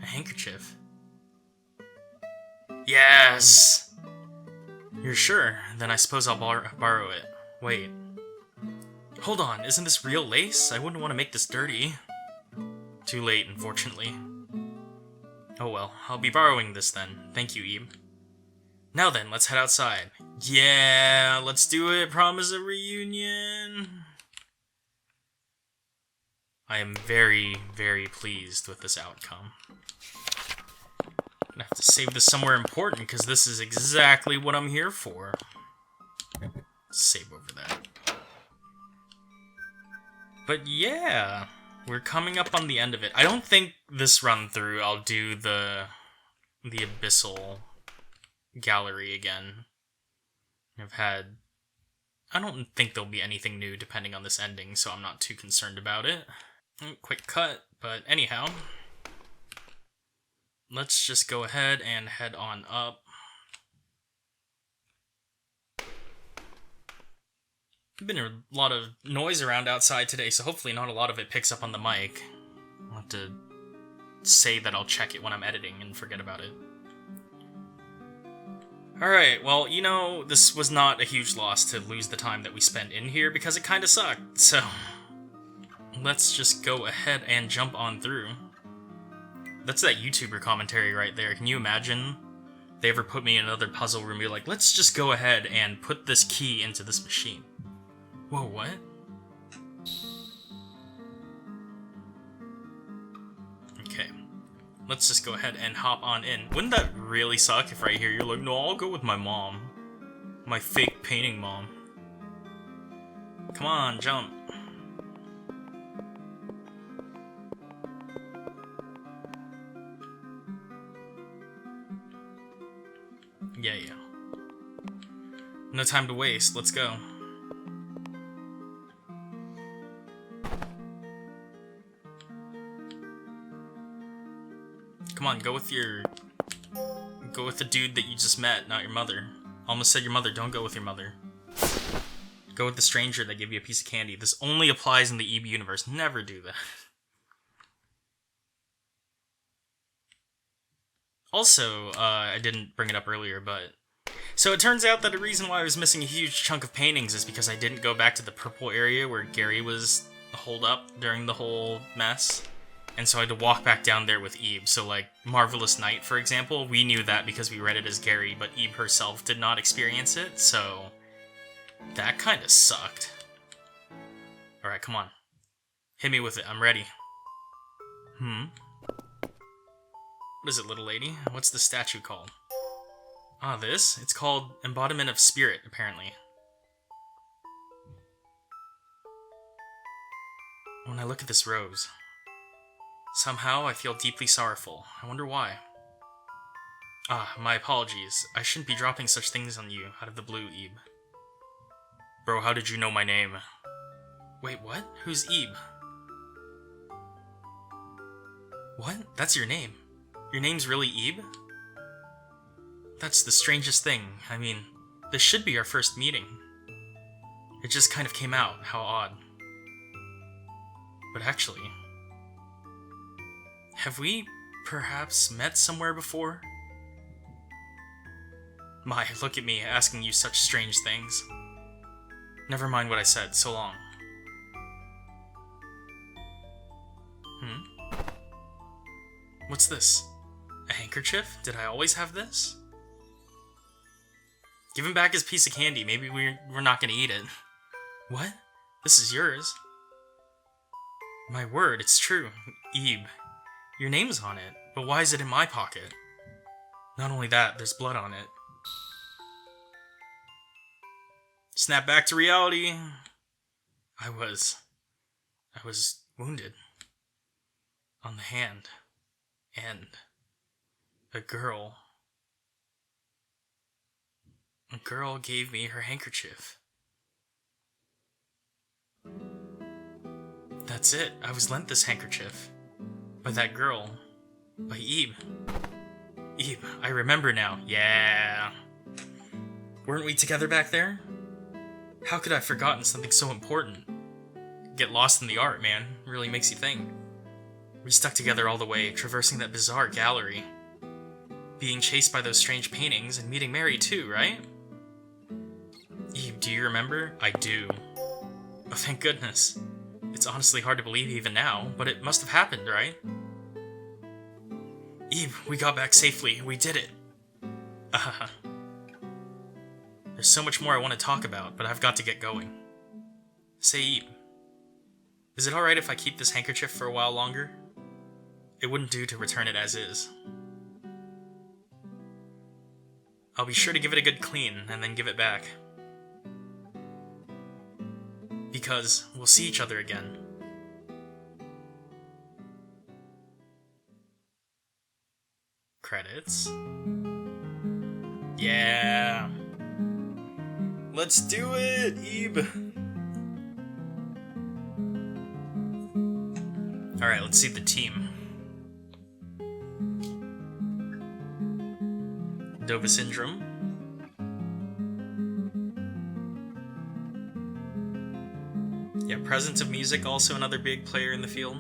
A handkerchief? Yes! You're sure? Then I suppose I'll borrow it. Wait. Hold on, isn't this real lace? I wouldn't want to make this dirty. Too late, unfortunately. Oh well, I'll be borrowing this then. Thank you, Ebe. Now then, let's head outside. Yeah, let's do it. Promise a reunion. I am very, very pleased with this outcome. I'm gonna have to save this somewhere important, because this is exactly what I'm here for. Save over that. But yeah, we're coming up on the end of it. I don't think this run through I'll do the Abyssal gallery again. I don't think there'll be anything new depending on this ending, so I'm not too concerned about it. Quick cut, but anyhow, let's just go ahead and head on up. Been a lot of noise around outside today, so hopefully not a lot of it picks up on the mic. I'll have to say that I'll check it when I'm editing and forget about it. Alright, well, you know, this was not a huge loss to lose the time that we spent in here because it kinda sucked, so let's just go ahead and jump on through. That's that YouTuber commentary right there. Can you imagine? They ever put me in another puzzle room and be like, let's just go ahead and put this key into this machine. Whoa, what? Okay. Let's just go ahead and hop on in. Wouldn't that really suck if right here you're like, no, I'll go with my mom. My fake painting mom. Come on, jump. Yeah. No time to waste, let's go. Come on, go with the dude that you just met, not your mother. Almost said your mother, don't go with your mother. Go with the stranger that gave you a piece of candy. This only applies in the EB universe. Never do that. Also, I didn't bring it up earlier, but... So it turns out that the reason why I was missing a huge chunk of paintings is because I didn't go back to the purple area where Gary was holed up during the whole mess. And so I had to walk back down there with Eve. So, like, Marvelous Night, for example, we knew that because we read it as Gary, but Eve herself did not experience it, so... That kinda sucked. Alright, come on. Hit me with it, I'm ready. What is it, little lady? What's the statue called? Ah, this? It's called Embodiment of Spirit, apparently. When I look at this rose... Somehow, I feel deeply sorrowful. I wonder why. Ah, my apologies. I shouldn't be dropping such things on you, out of the blue, Ebe. Bro, how did you know my name? Wait, what? Who's Ebe? What? That's your name? Your name's really Ebe? That's the strangest thing. I mean, this should be our first meeting. It just kind of came out. How odd. But actually... Have we, perhaps, met somewhere before? My, look at me, asking you such strange things. Never mind what I said, so long. What's this? A handkerchief? Did I always have this? Give him back his piece of candy, maybe we're not gonna eat it. What? This is yours? My word, it's true. Ebe. Your name's on it, but why is it in my pocket? Not only that, there's blood on it. Snap back to reality. I was wounded. On the hand. And a girl gave me her handkerchief. That's it. I was lent this handkerchief. By that girl. By Ebe. Ebe, I remember now. Yeah. Weren't we together back there? How could I have forgotten something so important? Get lost in the art, man. It really makes you think. We stuck together all the way, traversing that bizarre gallery. Being chased by those strange paintings, and meeting Mary too, right? Ebe, do you remember? I do. Oh, thank goodness. It's honestly hard to believe even now, but it must have happened, right? Ebe, we got back safely. We did it. There's so much more I want to talk about, but I've got to get going. Say, Ebe, is it alright if I keep this handkerchief for a while longer? It wouldn't do to return it as is. I'll be sure to give it a good clean, and then give it back. Because we'll see each other again. Credits. Yeah. Let's do it, Ebe. Alright, let's see the team. Dova Syndrome. presence of music also another big player in the field?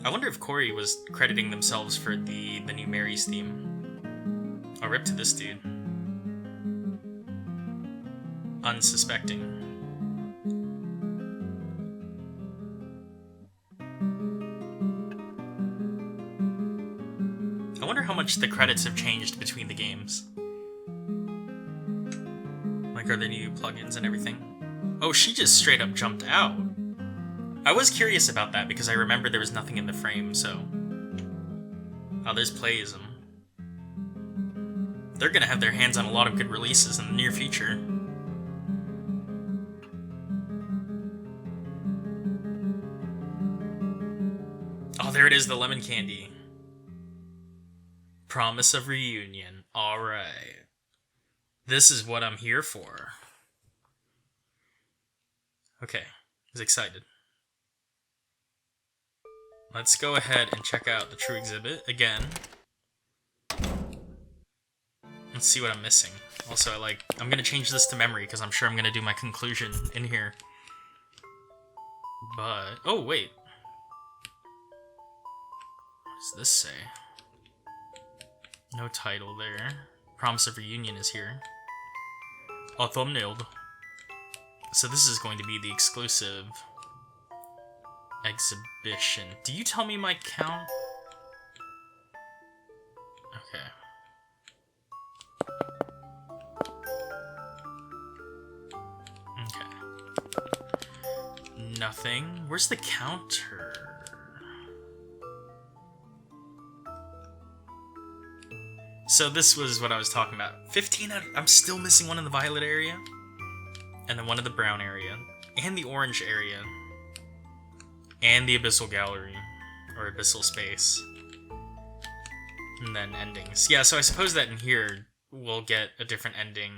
I wonder if Corey was crediting themselves for the new Mary's theme. I'll rip to this dude. Unsuspecting. I wonder how much the credits have changed between the games. Like, are there new plugins and everything? Oh, she just straight up jumped out. I was curious about that because I remember there was nothing in the frame, so... Oh, there's Playism. They're gonna have their hands on a lot of good releases in the near future. Oh, there it is, the lemon candy. Promise of reunion. Alright. This is what I'm here for. Okay, I was excited. Let's go ahead and check out the true exhibit again. Let's see what I'm missing. Also, I'm gonna change this to memory because I'm sure I'm gonna do my conclusion in here. But, oh wait. What does this say? No title there. Promise of reunion is here. Oh, thumbnailed. So this is going to be the exclusive exhibition. Do you tell me my count? Okay. Okay. Nothing. Where's the counter? So this was what I was talking about. 15 out of... I'm still missing one in the violet area. And then one in the brown area. And the orange area. And the Abyssal Gallery. Or Abyssal Space. And then endings. Yeah, so I suppose that in here, we'll get a different ending.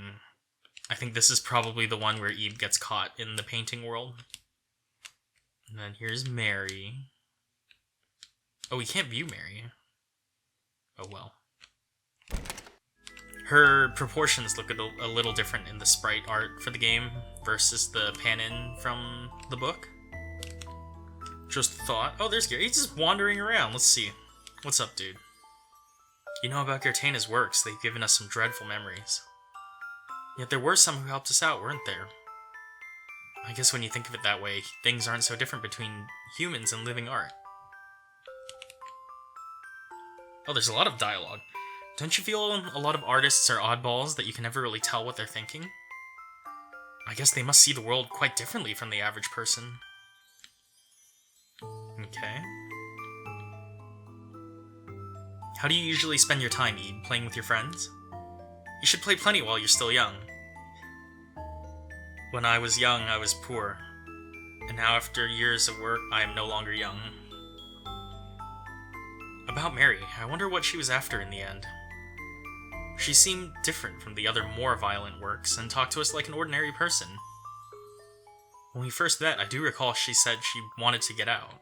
I think this is probably the one where Eve gets caught in the painting world. And then here's Mary. Oh, we can't view Mary. Oh well. Her proportions look a little different in the sprite art for the game versus the pan-in from the book. Just a thought. Oh, there's Gary. He's just wandering around. Let's see. What's up, dude? You know about Gartana's works. They've given us some dreadful memories. Yet there were some who helped us out, weren't there? I guess when you think of it that way, things aren't so different between humans and living art. Oh, there's a lot of dialogue. Don't you feel a lot of artists are oddballs that you can never really tell what they're thinking? I guess they must see the world quite differently from the average person. Okay. How do you usually spend your time, Eve? Playing with your friends? You should play plenty while you're still young. When I was young, I was poor. And now after years of work, I am no longer young. About Mary, I wonder what she was after in the end. She seemed different from the other more violent works and talked to us like an ordinary person. When we first met, I do recall she said she wanted to get out.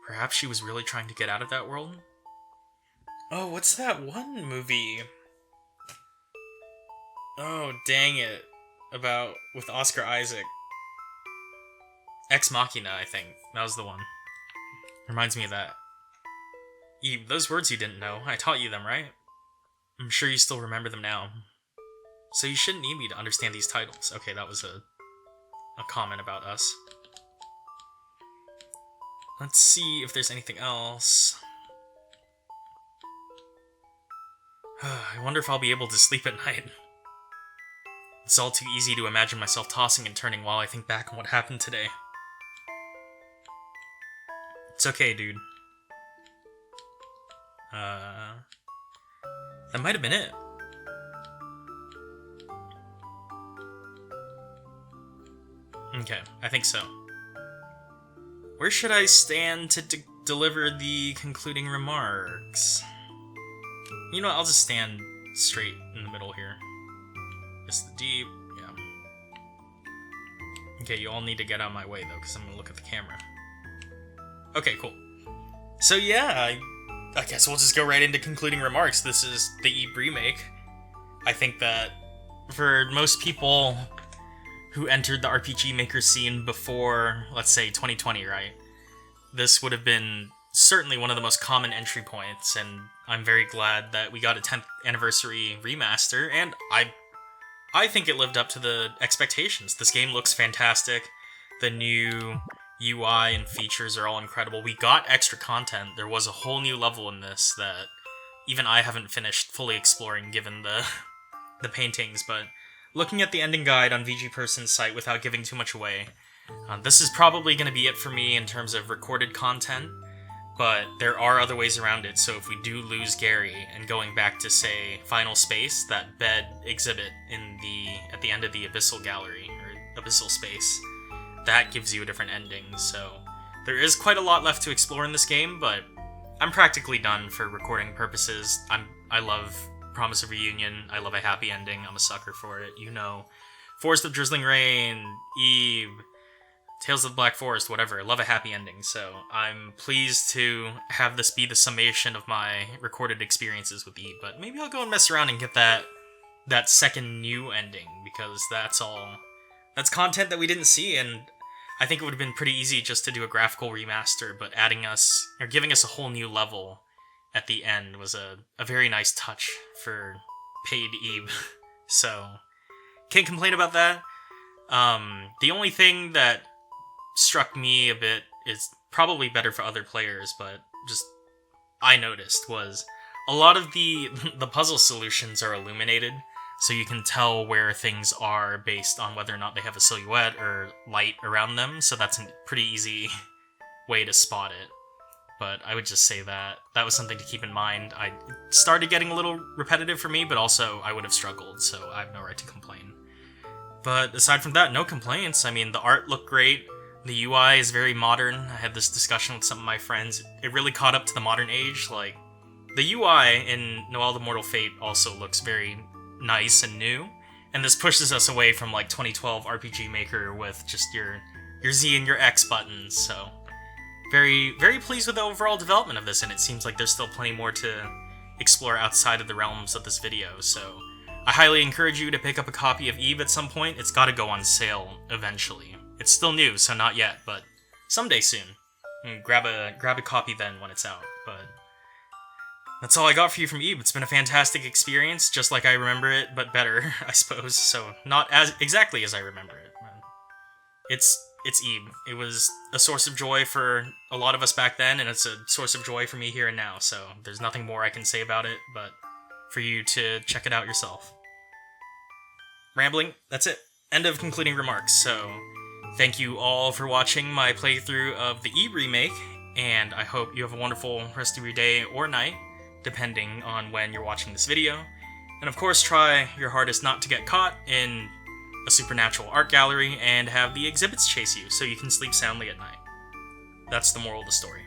Perhaps she was really trying to get out of that world? Oh, what's that one movie? Oh, dang it. With Oscar Isaac. Ex Machina, I think. That was the one. Reminds me of that. Eve, those words you didn't know, I taught you them, right? I'm sure you still remember them now. So you shouldn't need me to understand these titles. Okay, that was a comment about us. Let's see if there's anything else. I wonder if I'll be able to sleep at night. It's all too easy to imagine myself tossing and turning while I think back on what happened today. It's okay, dude. That might have been it. Okay, I think so. Where should I stand to deliver the concluding remarks? You know what, I'll just stand straight in the middle here. Just the deep, yeah. Okay, you all need to get out of my way, though, because I'm going to look at the camera. Okay, cool. So yeah, I guess we'll just go right into concluding remarks. This is the Eve remake. I think that for most people who entered the RPG Maker scene before, let's say, 2020, right? This would have been certainly one of the most common entry points, and I'm very glad that we got a 10th anniversary remaster, and I think it lived up to the expectations. This game looks fantastic. The new UI and features are all incredible. We got extra content. There was a whole new level in this that even I haven't finished fully exploring given the paintings, but looking at the ending guide on VG Person's site without giving too much away, this is probably going to be it for me in terms of recorded content, but there are other ways around it. So if we do lose Gary and going back to, say, Final Space, that bed exhibit at the end of the Abyssal gallery, or Abyssal Space, that gives you a different ending. So there is quite a lot left to explore in this game, but I'm practically done for recording purposes. I love Promise of Reunion. I love a happy ending. I'm a sucker for it. You know, Forest of Drizzling Rain, Eve, Tales of the Black Forest, whatever. I love a happy ending. So I'm pleased to have this be the summation of my recorded experiences with Eve. But maybe I'll go and mess around and get that second new ending, because that's content that we didn't see, and I think it would have been pretty easy just to do a graphical remaster, but giving us a whole new level at the end was a very nice touch for paid Eve. So, can't complain about that. The only thing that struck me a bit is probably better for other players, but just I noticed was a lot of the puzzle solutions are illuminated, so you can tell where things are based on whether or not they have a silhouette or light around them, so that's a pretty easy way to spot it. But I would just say that was something to keep in mind. I started getting a little repetitive for me, but also I would have struggled, so I have no right to complain. But aside from that, no complaints. I mean, the art looked great. The UI is very modern. I had this discussion with some of my friends. It really caught up to the modern age. Like, the UI in Noel the Mortal Fate also looks very nice and new, and this pushes us away from like 2012 RPG Maker with just your Z and your X buttons. So very, very pleased with the overall development of this, and it seems like there's still plenty more to explore outside of the realms of this video. So I highly encourage you to pick up a copy of Eve at some point. It's got to go on sale eventually. It's still new, so not yet, but someday soon. And grab a copy then when it's out. But that's all I got for you from Eve. It's been a fantastic experience, just like I remember it, but better, I suppose. So not as exactly as I remember it. It's Eve. It was a source of joy for a lot of us back then, and it's a source of joy for me here and now. So there's nothing more I can say about it, but for you to check it out yourself. Rambling, that's it. End of concluding remarks. So thank you all for watching my playthrough of the Eve remake, and I hope you have a wonderful rest of your day or night, depending on when you're watching this video. And of course, try your hardest not to get caught in a supernatural art gallery and have the exhibits chase you so you can sleep soundly at night. That's the moral of the story.